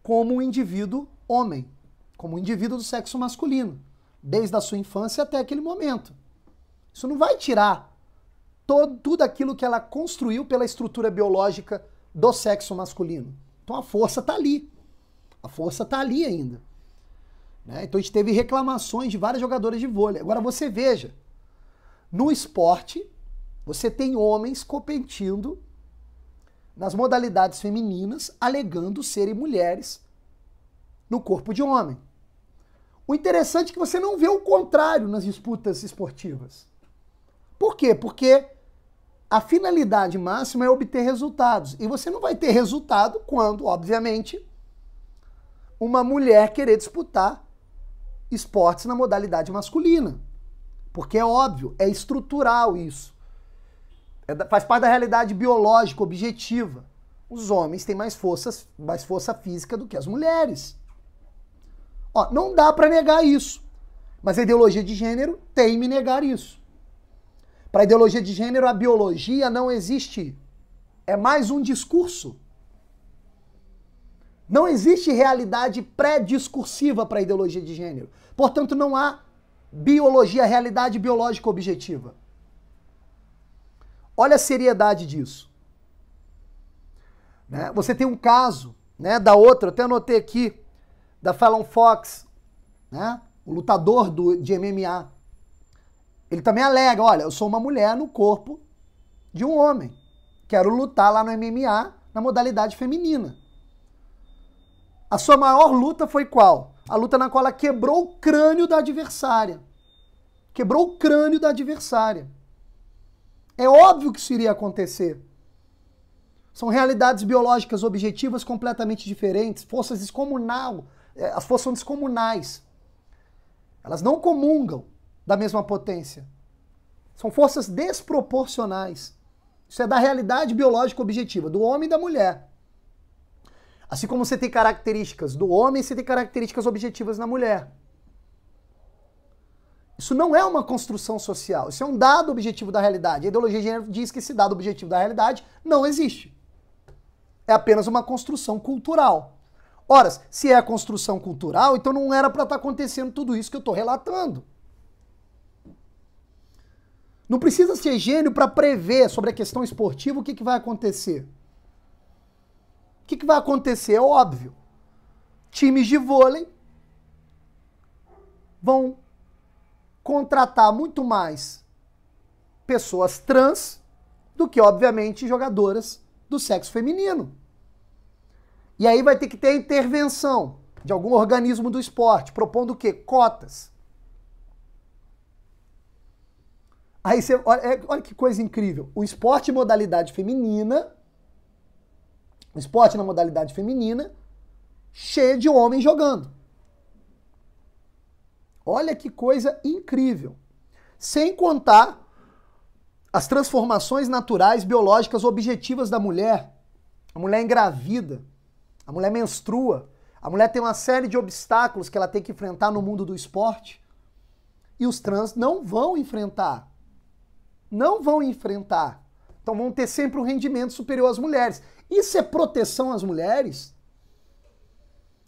como um indivíduo homem, como um indivíduo do sexo masculino, desde a sua infância até aquele momento. Isso não vai tirar tudo aquilo que ela construiu pela estrutura biológica do sexo masculino. Então a força está ali. A força está ali ainda. Né? Então a gente teve reclamações de várias jogadoras de vôlei. Agora você veja, no esporte, você tem homens competindo nas modalidades femininas, alegando serem mulheres no corpo de homem. O interessante é que você não vê o contrário nas disputas esportivas. Por quê? Porque a finalidade máxima é obter resultados. E você não vai ter resultado quando, obviamente, uma mulher querer disputar esportes na modalidade masculina. Porque é óbvio, é estrutural isso. Faz parte da realidade biológica, objetiva. Os homens têm mais força física do que as mulheres. Ó, não dá para negar isso. Mas a ideologia de gênero teme negar isso. Para a ideologia de gênero, a biologia não existe. É mais um discurso. Não existe realidade pré-discursiva para a ideologia de gênero. Portanto, não há biologia, realidade biológica objetiva. Olha a seriedade disso. Né? Você tem um caso, né, da outra, eu até anotei aqui, da Fallon Fox, né, o lutador de MMA. Ele também alega, olha, eu sou uma mulher no corpo de um homem. Quero lutar lá no MMA na modalidade feminina. A sua maior luta foi qual? A luta na qual ela quebrou o crânio da adversária. Quebrou o crânio da adversária. É óbvio que isso iria acontecer. São realidades biológicas objetivas completamente diferentes, forças descomunais. As forças são descomunais. Elas não comungam da mesma potência. São forças desproporcionais. Isso é da realidade biológica objetiva, do homem e da mulher. Assim como você tem características do homem, você tem características objetivas na mulher. Isso não é uma construção social, isso é um dado objetivo da realidade. A ideologia de gênero diz que esse dado objetivo da realidade não existe. É apenas uma construção cultural. Ora, se é construção cultural, então não era para estar acontecendo tudo isso que eu estou relatando. Não precisa ser gênio para prever sobre a questão esportiva o que vai acontecer. O que vai acontecer? É óbvio. Times de vôlei vão contratar muito mais pessoas trans do que, obviamente, jogadoras do sexo feminino. E aí vai ter que ter a intervenção de algum organismo do esporte, propondo o quê? Cotas. Aí você, olha que coisa incrível. O esporte na modalidade feminina, cheio de homens jogando. Olha que coisa incrível. Sem contar as transformações naturais, biológicas, objetivas da mulher. A mulher engravida, a mulher menstrua, a mulher tem uma série de obstáculos que ela tem que enfrentar no mundo do esporte. E os trans não vão enfrentar. Não vão enfrentar. Então vão ter sempre um rendimento superior às mulheres. Isso é proteção às mulheres?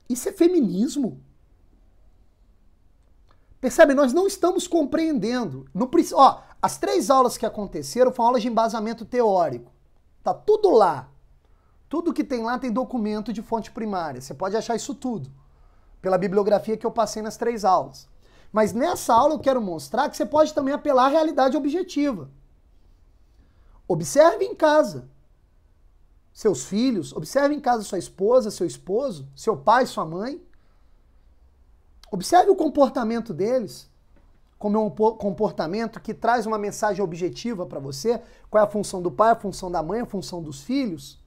Isso é feminismo? Percebe? Nós não estamos compreendendo. As 3 aulas que aconteceram foram aulas de embasamento teórico. Tá tudo lá. Tudo que tem lá tem documento de fonte primária. Você pode achar isso tudo pela bibliografia que eu passei nas 3 aulas. Mas nessa aula eu quero mostrar que você pode também apelar à realidade objetiva. Observe em casa seus filhos, observe em casa sua esposa, seu esposo, seu pai, sua mãe. Observe o comportamento deles, como é um comportamento que traz uma mensagem objetiva para você, qual é a função do pai, a função da mãe, a função dos filhos.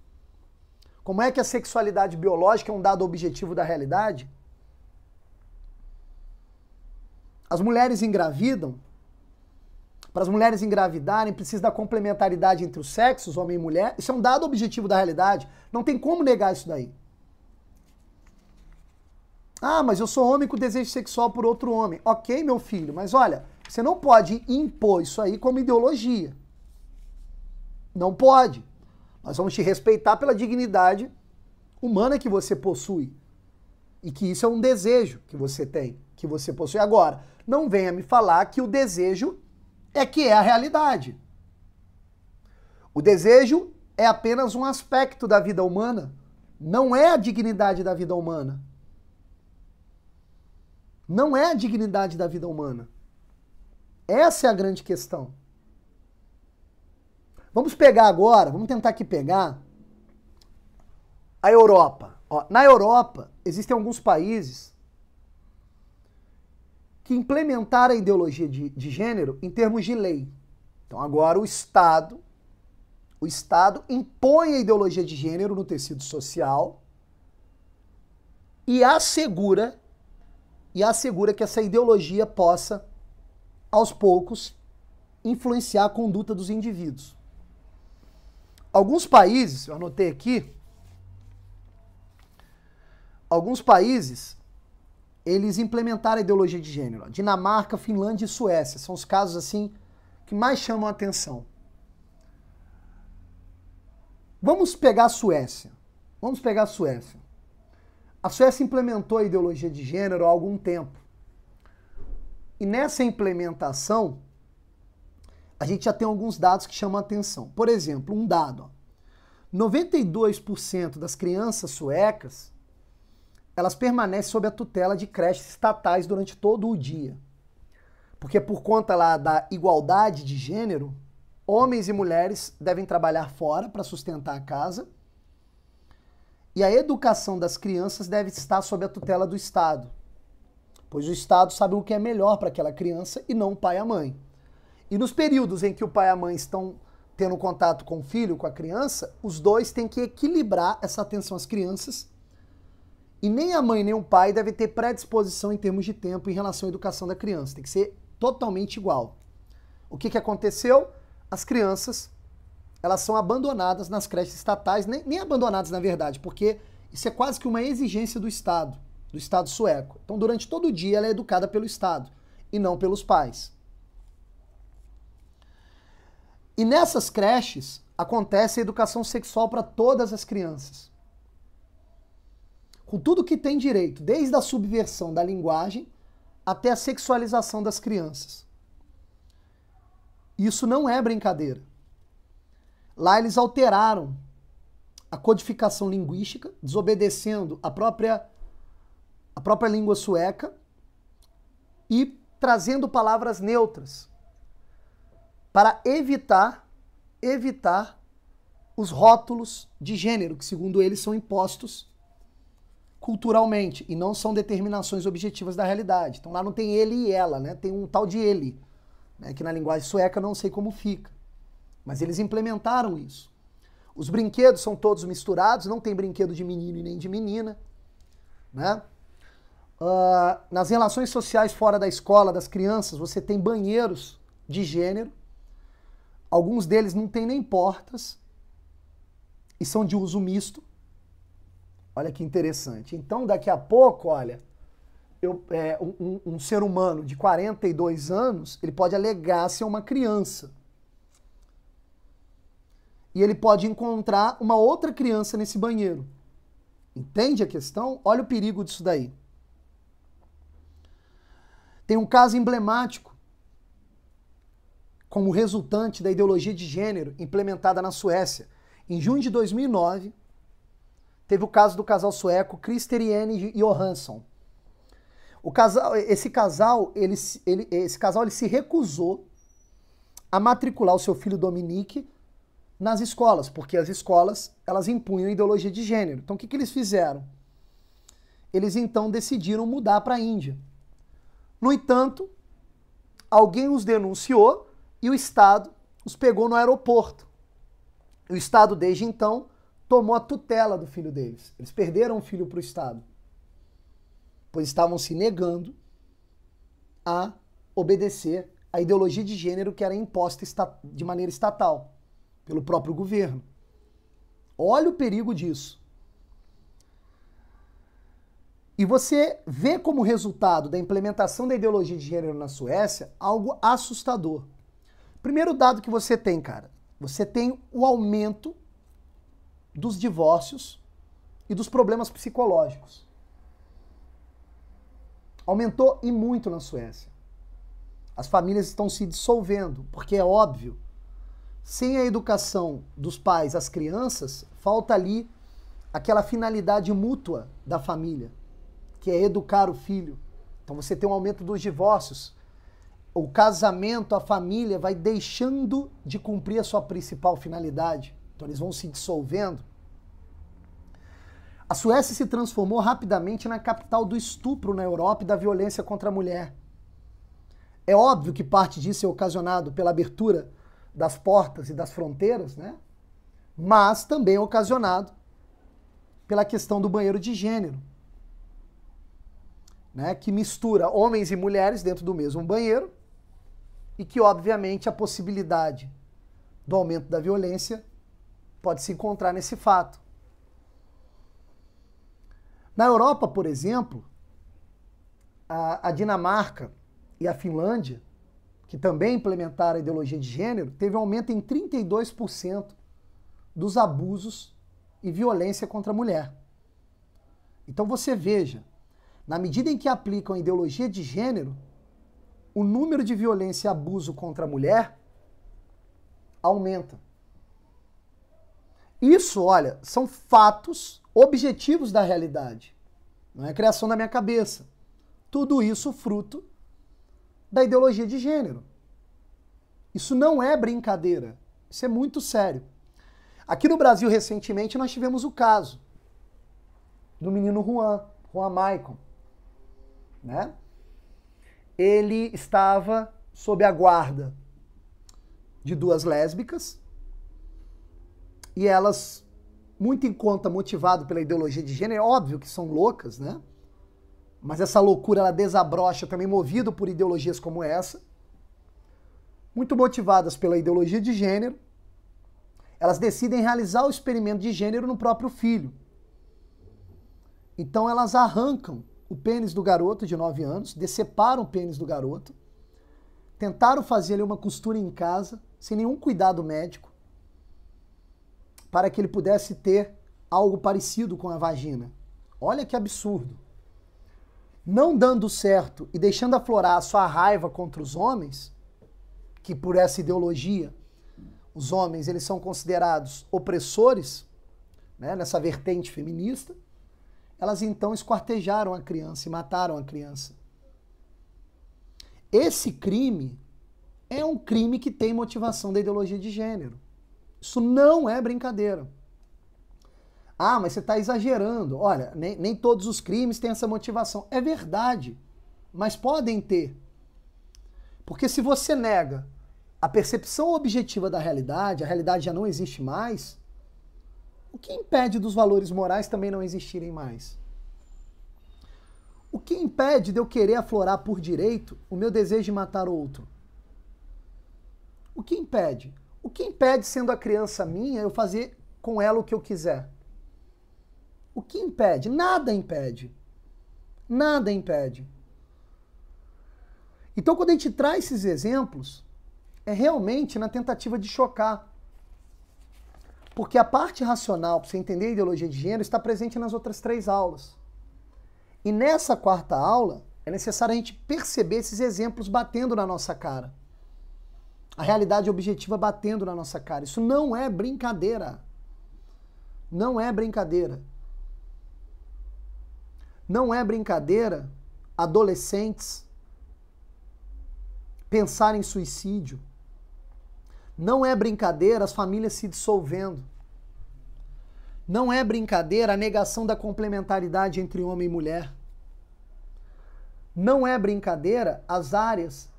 Como é que a sexualidade biológica é um dado objetivo da realidade? As mulheres engravidam. Para as mulheres engravidarem, precisa da complementaridade entre os sexos, homem e mulher. Isso é um dado objetivo da realidade. Não tem como negar isso daí. Ah, mas eu sou homem com desejo sexual por outro homem. Ok, meu filho, mas olha, você não pode impor isso aí como ideologia. Não pode. Nós vamos te respeitar pela dignidade humana que você possui. E que isso é um desejo que você tem, que você possui. Agora, não venha me falar que o desejo é que é a realidade. O desejo é apenas um aspecto da vida humana. Não é a dignidade da vida humana. Não é a dignidade da vida humana. Essa é a grande questão. Vamos pegar agora, vamos tentar aqui pegar a Europa. Na Europa, existem alguns países que implementaram a ideologia de gênero em termos de lei. Então agora o Estado impõe a ideologia de gênero no tecido social e assegura que essa ideologia possa, aos poucos, influenciar a conduta dos indivíduos. Alguns países, eu anotei aqui, eles implementaram a ideologia de gênero. Dinamarca, Finlândia e Suécia são os casos assim que mais chamam a atenção. Vamos pegar a Suécia. A Suécia implementou a ideologia de gênero há algum tempo. E nessa implementação, a gente já tem alguns dados que chamam a atenção. Por exemplo, um dado. 92% das crianças suecas, elas permanecem sob a tutela de creches estatais durante todo o dia. Porque por conta lá da igualdade de gênero, homens e mulheres devem trabalhar fora para sustentar a casa. E a educação das crianças deve estar sob a tutela do Estado. Pois o Estado sabe o que é melhor para aquela criança e não o pai e a mãe. E nos períodos em que o pai e a mãe estão tendo contato com o filho, com a criança, os dois têm que equilibrar essa atenção às crianças. E nem a mãe nem o pai devem ter predisposição em termos de tempo em relação à educação da criança. Tem que ser totalmente igual. O que aconteceu? As crianças, elas são abandonadas nas creches estatais, nem abandonadas na verdade, porque isso é quase que uma exigência do Estado sueco. Então, durante todo o dia, ela é educada pelo Estado e não pelos pais. E nessas creches acontece a educação sexual para todas as crianças. Com tudo que tem direito, desde a subversão da linguagem até a sexualização das crianças. Isso não é brincadeira. Lá eles alteraram a codificação linguística, desobedecendo a própria língua sueca e trazendo palavras neutras para evitar os rótulos de gênero, que segundo eles são impostos culturalmente e não são determinações objetivas da realidade. Então lá não tem ele e ela, né? Tem um tal de ele, né? Que na linguagem sueca eu não sei como fica. Mas eles implementaram isso. Os brinquedos são todos misturados, não tem brinquedo de menino e nem de menina, né? Nas relações sociais fora da escola das crianças, você tem banheiros de gênero. Alguns deles não tem nem portas e são de uso misto. Olha que interessante. Então, daqui a pouco, olha, um ser humano de 42 anos, ele pode alegar ser uma criança. E ele pode encontrar uma outra criança nesse banheiro. Entende a questão? Olha o perigo disso daí. Tem um caso emblemático como resultante da ideologia de gênero implementada na Suécia. Em junho de 2009, teve o caso do casal sueco Christer e Annie Johansson. Esse casal se recusou a matricular o seu filho Dominique nas escolas, porque as escolas elas impunham ideologia de gênero. Então o que eles fizeram? Eles então decidiram mudar para a Índia. No entanto, alguém os denunciou e o Estado os pegou no aeroporto. O Estado, desde então, tomou a tutela do filho deles. Eles perderam o filho para o Estado, pois estavam se negando a obedecer à ideologia de gênero que era imposta de maneira estatal, pelo próprio governo. Olha o perigo disso. E você vê como resultado da implementação da ideologia de gênero na Suécia algo assustador. Primeiro dado que você tem, cara, você tem o aumento dos divórcios e dos problemas psicológicos. Aumentou e muito na Suécia. As famílias estão se dissolvendo, porque é óbvio, sem a educação dos pais às crianças, falta ali aquela finalidade mútua da família, que é educar o filho. Então você tem um aumento dos divórcios. O casamento, a família vai deixando de cumprir a sua principal finalidade. Então eles vão se dissolvendo. A Suécia se transformou rapidamente na capital do estupro na Europa e da violência contra a mulher. É óbvio que parte disso é ocasionado pela abertura das portas e das fronteiras, né? Mas também é ocasionado pela questão do banheiro de gênero, né? Que mistura homens e mulheres dentro do mesmo banheiro e que, obviamente, a possibilidade do aumento da violência pode se encontrar nesse fato. Na Europa, por exemplo, a Dinamarca e a Finlândia, que também implementaram a ideologia de gênero, teve um aumento em 32% dos abusos e violência contra a mulher. Então você veja, na medida em que aplicam a ideologia de gênero, o número de violência e abuso contra a mulher aumenta. Isso, olha, são fatos objetivos da realidade. Não é criação da minha cabeça. Tudo isso fruto da ideologia de gênero. Isso não é brincadeira. Isso é muito sério. Aqui no Brasil, recentemente, nós tivemos o caso do menino Juan Maicon, né? Ele estava sob a guarda de duas lésbicas e elas, muito em conta, motivado pela ideologia de gênero, é óbvio que são loucas, né? Mas essa loucura, ela desabrocha também movido por ideologias como essa. muito motivadas pela ideologia de gênero, elas decidem realizar o experimento de gênero no próprio filho. Então elas arrancam o pênis do garoto de 9 anos, deceparam o pênis do garoto, tentaram fazer ali uma costura em casa, sem nenhum cuidado médico, para que ele pudesse ter algo parecido com a vagina. Olha que absurdo. Não dando certo e deixando aflorar a sua raiva contra os homens, que por essa ideologia, os homens eles são considerados opressores, né, nessa vertente feminista, elas então esquartejaram a criança e mataram a criança. Esse crime é um crime que tem motivação da ideologia de gênero. Isso não é brincadeira. Ah, mas você está exagerando. Olha, nem todos os crimes têm essa motivação. É verdade, mas podem ter. Porque se você nega a percepção objetiva da realidade, a realidade já não existe mais, o que impede dos valores morais também não existirem mais? O que impede de eu querer aflorar por direito o meu desejo de matar outro? O que impede? O que impede, sendo a criança minha, eu fazer com ela o que eu quiser? O que impede? Nada impede. Nada impede. Então, quando a gente traz esses exemplos, é realmente na tentativa de chocar. Porque a parte racional, para você entender a ideologia de gênero, está presente nas outras 3 aulas. E nessa 4ª aula, é necessário a gente perceber esses exemplos batendo na nossa cara. A realidade objetiva batendo na nossa cara. Isso não é brincadeira. Não é brincadeira. Não é brincadeira adolescentes pensarem em suicídio. Não é brincadeira as famílias se dissolvendo. Não é brincadeira a negação da complementaridade entre homem e mulher. Não é brincadeira as áreas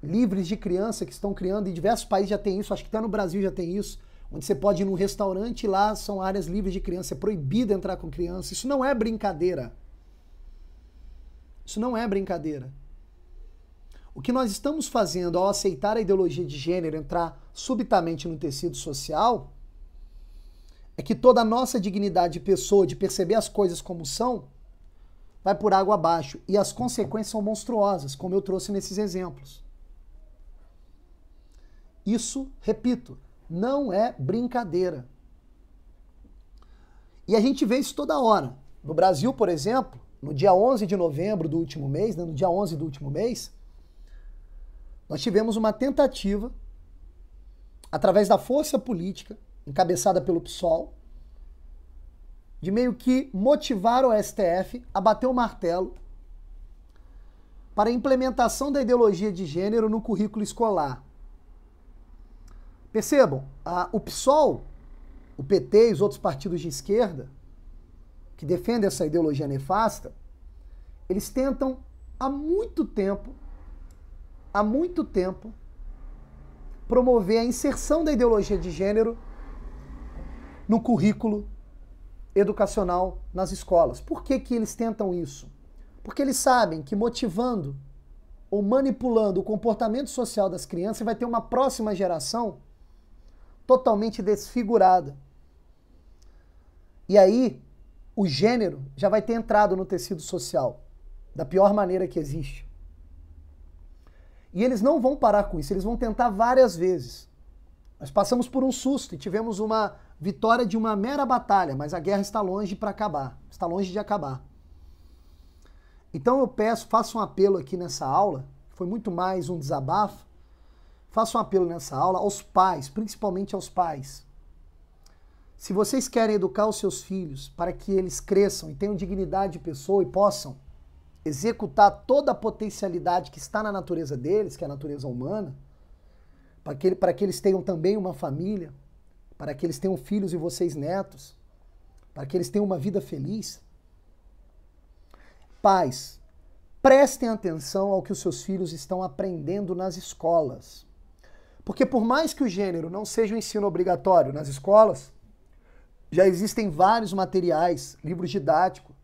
livres de criança que estão criando, em diversos países já tem isso, acho que até no Brasil já tem isso, onde você pode ir num restaurante e lá são áreas livres de criança, é proibido entrar com criança. Isso não é brincadeira. Isso não é brincadeira. O que nós estamos fazendo ao aceitar a ideologia de gênero entrar subitamente no tecido social é que toda a nossa dignidade de pessoa, de perceber as coisas como são, vai por água abaixo. E as consequências são monstruosas, como eu trouxe nesses exemplos. Isso, repito, não é brincadeira. E a gente vê isso toda hora. No Brasil, por exemplo, no dia 11 de novembro do último mês, né, no dia 11 do último mês, nós tivemos uma tentativa, através da força política, encabeçada pelo PSOL, de meio que motivar o STF a bater o martelo para a implementação da ideologia de gênero no currículo escolar. Percebam, o PSOL, o PT e os outros partidos de esquerda que defendem essa ideologia nefasta, eles tentam há muito tempo, promover a inserção da ideologia de gênero no currículo educacional nas escolas. Por que que eles tentam isso? Porque eles sabem que motivando ou manipulando o comportamento social das crianças vai ter uma próxima geração totalmente desfigurada. E aí, o gênero já vai ter entrado no tecido social da pior maneira que existe. E eles não vão parar com isso, eles vão tentar várias vezes. Nós passamos por um susto e tivemos uma vitória de uma mera batalha, mas a guerra está longe para acabar, está longe de acabar. Então eu faço um apelo aqui nessa aula, foi muito mais um desabafo, faço um apelo nessa aula aos pais, principalmente aos pais. Se vocês querem educar os seus filhos para que eles cresçam e tenham dignidade de pessoa e possam executar toda a potencialidade que está na natureza deles, que é a natureza humana, para que eles tenham também uma família, para que eles tenham filhos e vocês netos, para que eles tenham uma vida feliz. Pais, prestem atenção ao que os seus filhos estão aprendendo nas escolas. Porque por mais que o gênero não seja um ensino obrigatório nas escolas, já existem vários materiais, livros didáticos,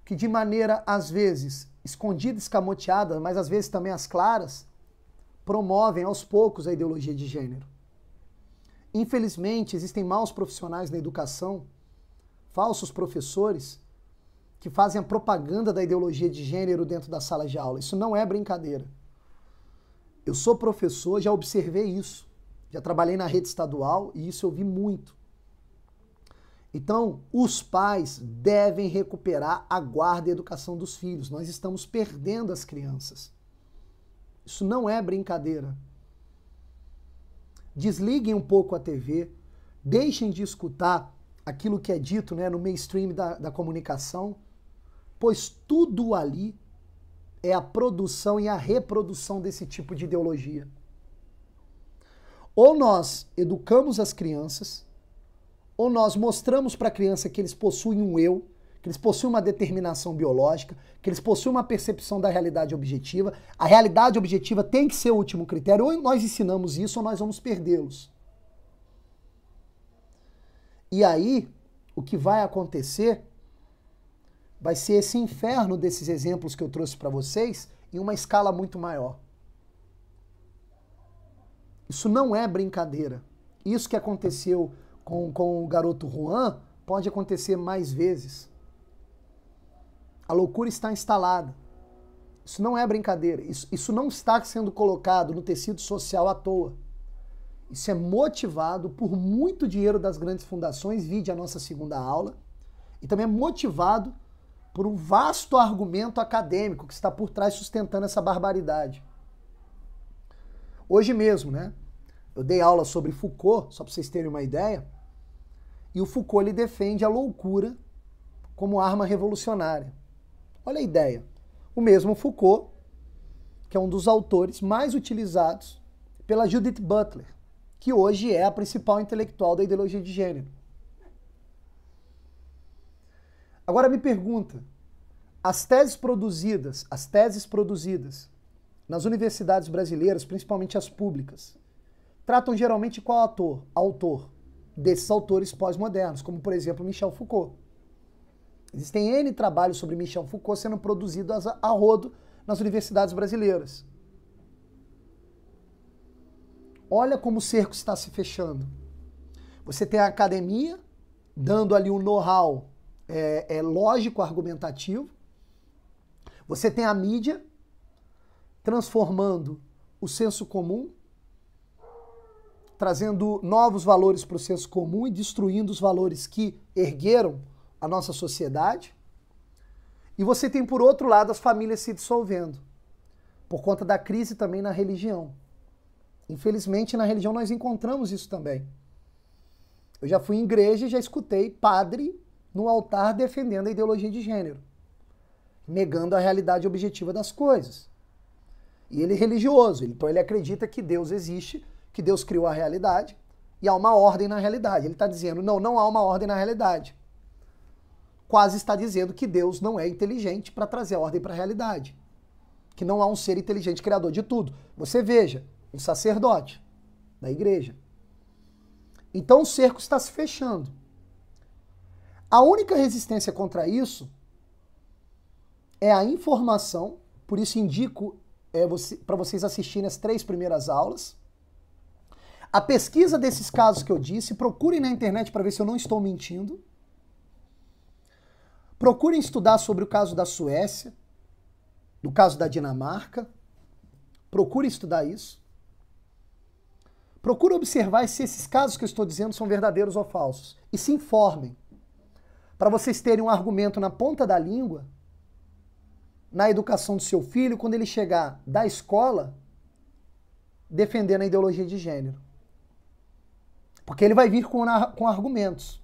que de maneira, às vezes, escondida, escamoteada, mas às vezes também às claras, promovem aos poucos a ideologia de gênero. Infelizmente, existem maus profissionais na educação, falsos professores, que fazem a propaganda da ideologia de gênero dentro da sala de aula. Isso não é brincadeira. Eu sou professor, já observei isso. Já trabalhei na rede estadual e isso eu vi muito. Então, os pais devem recuperar a guarda e a educação dos filhos. Nós estamos perdendo as crianças. Isso não é brincadeira. Desliguem um pouco a TV, deixem de escutar aquilo que é dito, né, no mainstream da comunicação, pois tudo ali é a produção e a reprodução desse tipo de ideologia. Ou nós educamos as crianças, ou nós mostramos para a criança que eles possuem um eu, que eles possuem uma determinação biológica, que eles possuem uma percepção da realidade objetiva. A realidade objetiva tem que ser o último critério. Ou nós ensinamos isso, ou nós vamos perdê-los. E aí, o que vai acontecer vai ser esse inferno desses exemplos que eu trouxe para vocês em uma escala muito maior. Isso não é brincadeira. Isso que aconteceu com o garoto Juan pode acontecer mais vezes. A loucura está instalada. Isso não é brincadeira. Isso não está sendo colocado no tecido social à toa. Isso é motivado por muito dinheiro das grandes fundações, vide a nossa segunda aula, e também é motivado por um vasto argumento acadêmico que está por trás sustentando essa barbaridade. Hoje mesmo, né? Eu dei aula sobre Foucault, só para vocês terem uma ideia, e o Foucault ele defende a loucura como arma revolucionária. Olha a ideia. O mesmo Foucault, que é um dos autores mais utilizados pela Judith Butler, que hoje é a principal intelectual da ideologia de gênero. Agora me pergunta, as teses produzidas nas universidades brasileiras, principalmente as públicas, tratam geralmente qual autor desses autores pós-modernos, como por exemplo Michel Foucault. Existem N trabalhos sobre Michel Foucault sendo produzidos a rodo nas universidades brasileiras. Olha como o cerco está se fechando. Você tem a academia dando ali um know-how lógico, argumentativo. Você tem a mídia transformando o senso comum, trazendo novos valores para o senso comum e destruindo os valores que ergueram a nossa sociedade. E você tem, por outro lado, as famílias se dissolvendo, por conta da crise também na religião. Infelizmente, na religião nós encontramos isso também. Eu já fui em igreja e já escutei padre no altar defendendo a ideologia de gênero, negando a realidade objetiva das coisas. E ele é religioso, então ele acredita que Deus existe, que Deus criou a realidade e há uma ordem na realidade. Ele está dizendo, não há uma ordem na realidade. Quase está dizendo que Deus não é inteligente para trazer a ordem para a realidade. Que não há um ser inteligente criador de tudo. Você veja, um sacerdote da igreja. Então o cerco está se fechando. A única resistência contra isso é a informação, por isso indico para vocês assistirem as 3 primeiras aulas. A pesquisa desses casos que eu disse, procurem na internet para ver se eu não estou mentindo. Procurem estudar sobre o caso da Suécia, do caso da Dinamarca. Procurem estudar isso. Procurem observar se esses casos que eu estou dizendo são verdadeiros ou falsos. E se informem. Para vocês terem um argumento na ponta da língua, na educação do seu filho, quando ele chegar da escola, defendendo a ideologia de gênero. Porque ele vai vir com argumentos.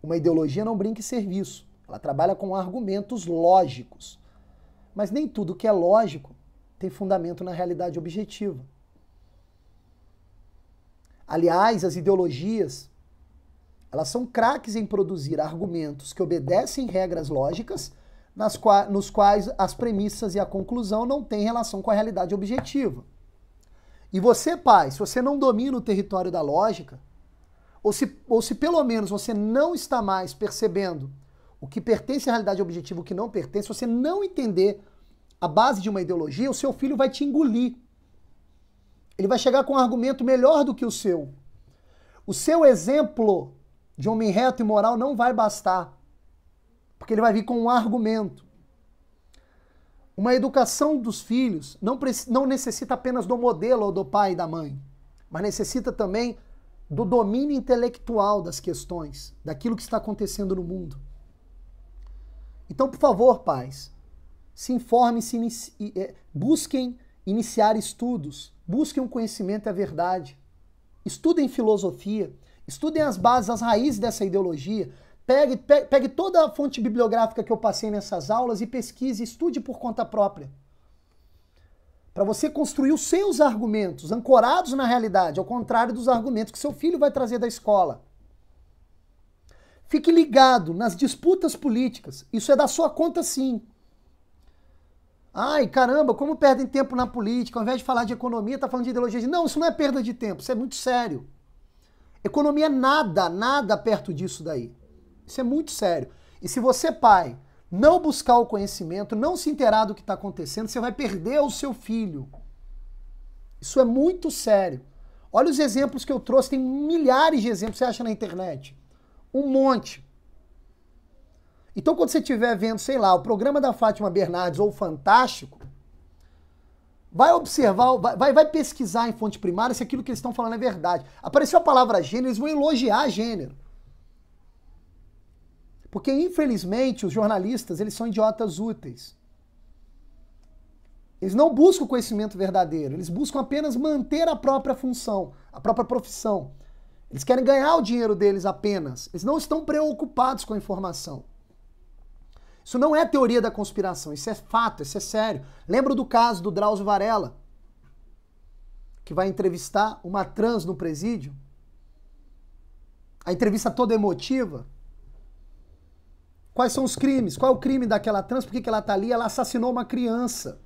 Uma ideologia não brinca em serviço. Ela trabalha com argumentos lógicos. Mas nem tudo que é lógico tem fundamento na realidade objetiva. Aliás, as ideologias, elas são craques em produzir argumentos que obedecem regras lógicas, nos quais as premissas e a conclusão não têm relação com a realidade objetiva. E você, pai, se você não domina o território da lógica, ou se pelo menos você não está mais percebendo o que pertence à realidade objetiva e o que não pertence, se você não entender a base de uma ideologia, o seu filho vai te engolir. Ele vai chegar com um argumento melhor do que o seu. O seu exemplo de homem reto e moral não vai bastar, porque ele vai vir com um argumento. Uma educação dos filhos não necessita apenas do modelo ou do pai e da mãe, mas necessita também do domínio intelectual das questões, daquilo que está acontecendo no mundo. Então, por favor, pais, se informem, busquem iniciar estudos, busquem um conhecimento e a verdade, estudem filosofia, estudem as bases, as raízes dessa ideologia, pegue toda a fonte bibliográfica que eu passei nessas aulas e pesquise, estude por conta própria. Para você construir os seus argumentos, ancorados na realidade, ao contrário dos argumentos que seu filho vai trazer da escola. Fique ligado nas disputas políticas. Isso é da sua conta, sim. Ai, caramba, como perdem tempo na política. Ao invés de falar de economia, tá falando de ideologia. Não, isso não é perda de tempo, isso é muito sério. Economia é nada perto disso daí. Isso é muito sério. E se você, pai, não buscar o conhecimento, não se inteirar do que está acontecendo, você vai perder o seu filho. Isso é muito sério. Olha os exemplos que eu trouxe, tem milhares de exemplos que você acha na internet. Um monte. Então, quando você estiver vendo, sei lá, o programa da Fátima Bernardes ou o Fantástico, vai observar, vai pesquisar em fonte primária se aquilo que eles estão falando é verdade. Apareceu a palavra gênero, eles vão elogiar gênero. Porque, infelizmente, os jornalistas, eles são idiotas úteis. Eles não buscam o conhecimento verdadeiro, eles buscam apenas manter a própria função, a própria profissão. Eles querem ganhar o dinheiro deles apenas. Eles não estão preocupados com a informação. Isso não é teoria da conspiração, isso é fato, isso é sério. Lembra do caso do Drauzio Varela, que vai entrevistar uma trans no presídio? A entrevista toda emotiva. Quais são os crimes? Qual é o crime daquela trans? Por que ela está ali? Ela assassinou uma criança.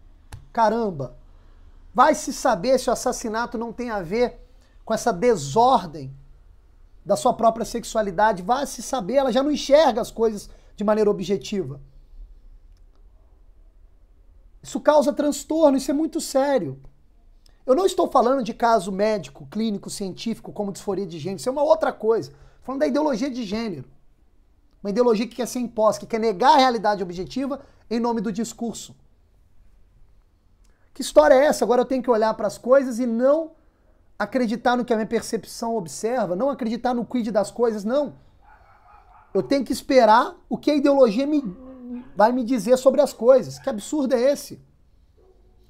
Caramba! Vai se saber se o assassinato não tem a ver com essa desordem da sua própria sexualidade. Vai se saber, ela já não enxerga as coisas de maneira objetiva. Isso causa transtorno, isso é muito sério. Eu não estou falando de caso médico, clínico, científico, como disforia de gênero, isso é uma outra coisa. Estou falando da ideologia de gênero. Uma ideologia que quer ser imposta, que quer negar a realidade objetiva em nome do discurso. Que história é essa? Agora eu tenho que olhar para as coisas e não acreditar no que a minha percepção observa, não acreditar no quid das coisas, não. Eu tenho que esperar o que a ideologia vai me dizer sobre as coisas. Que absurdo é esse?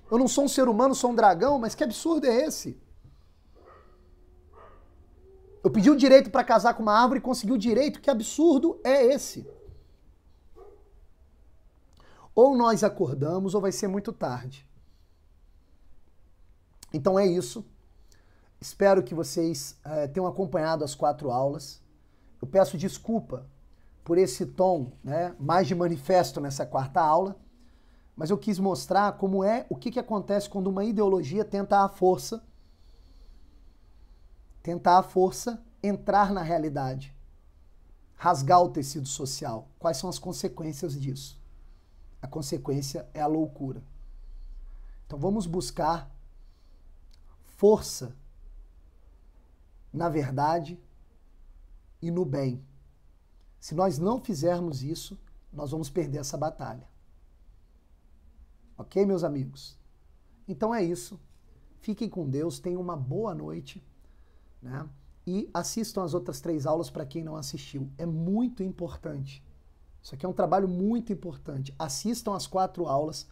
Eu não sou um ser humano, sou um dragão, mas que absurdo é esse? Eu pedi o direito para casar com uma árvore e consegui o direito. Que absurdo é esse? Ou nós acordamos ou vai ser muito tarde. Então é isso. Espero que vocês tenham acompanhado as 4 aulas. Eu peço desculpa por esse tom, né, mais de manifesto nessa 4ª aula, mas eu quis mostrar como o que acontece quando uma ideologia tenta à força entrar na realidade, rasgar o tecido social. Quais são as consequências disso? A consequência é a loucura. Então vamos buscar força na verdade e no bem. Se nós não fizermos isso, nós vamos perder essa batalha. Ok, meus amigos? Então é isso. Fiquem com Deus, tenham uma boa noite, né? E assistam as outras 3 aulas para quem não assistiu. É muito importante. Isso aqui é um trabalho muito importante. Assistam as 4 aulas,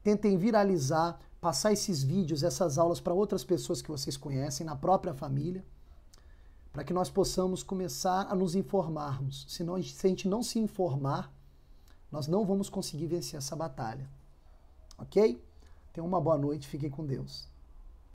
tentem viralizar, passar esses vídeos, essas aulas para outras pessoas que vocês conhecem, na própria família, para que nós possamos começar a nos informarmos. Se a gente não se informar, nós não vamos conseguir vencer essa batalha. Ok? Tenham uma boa noite, fiquem com Deus.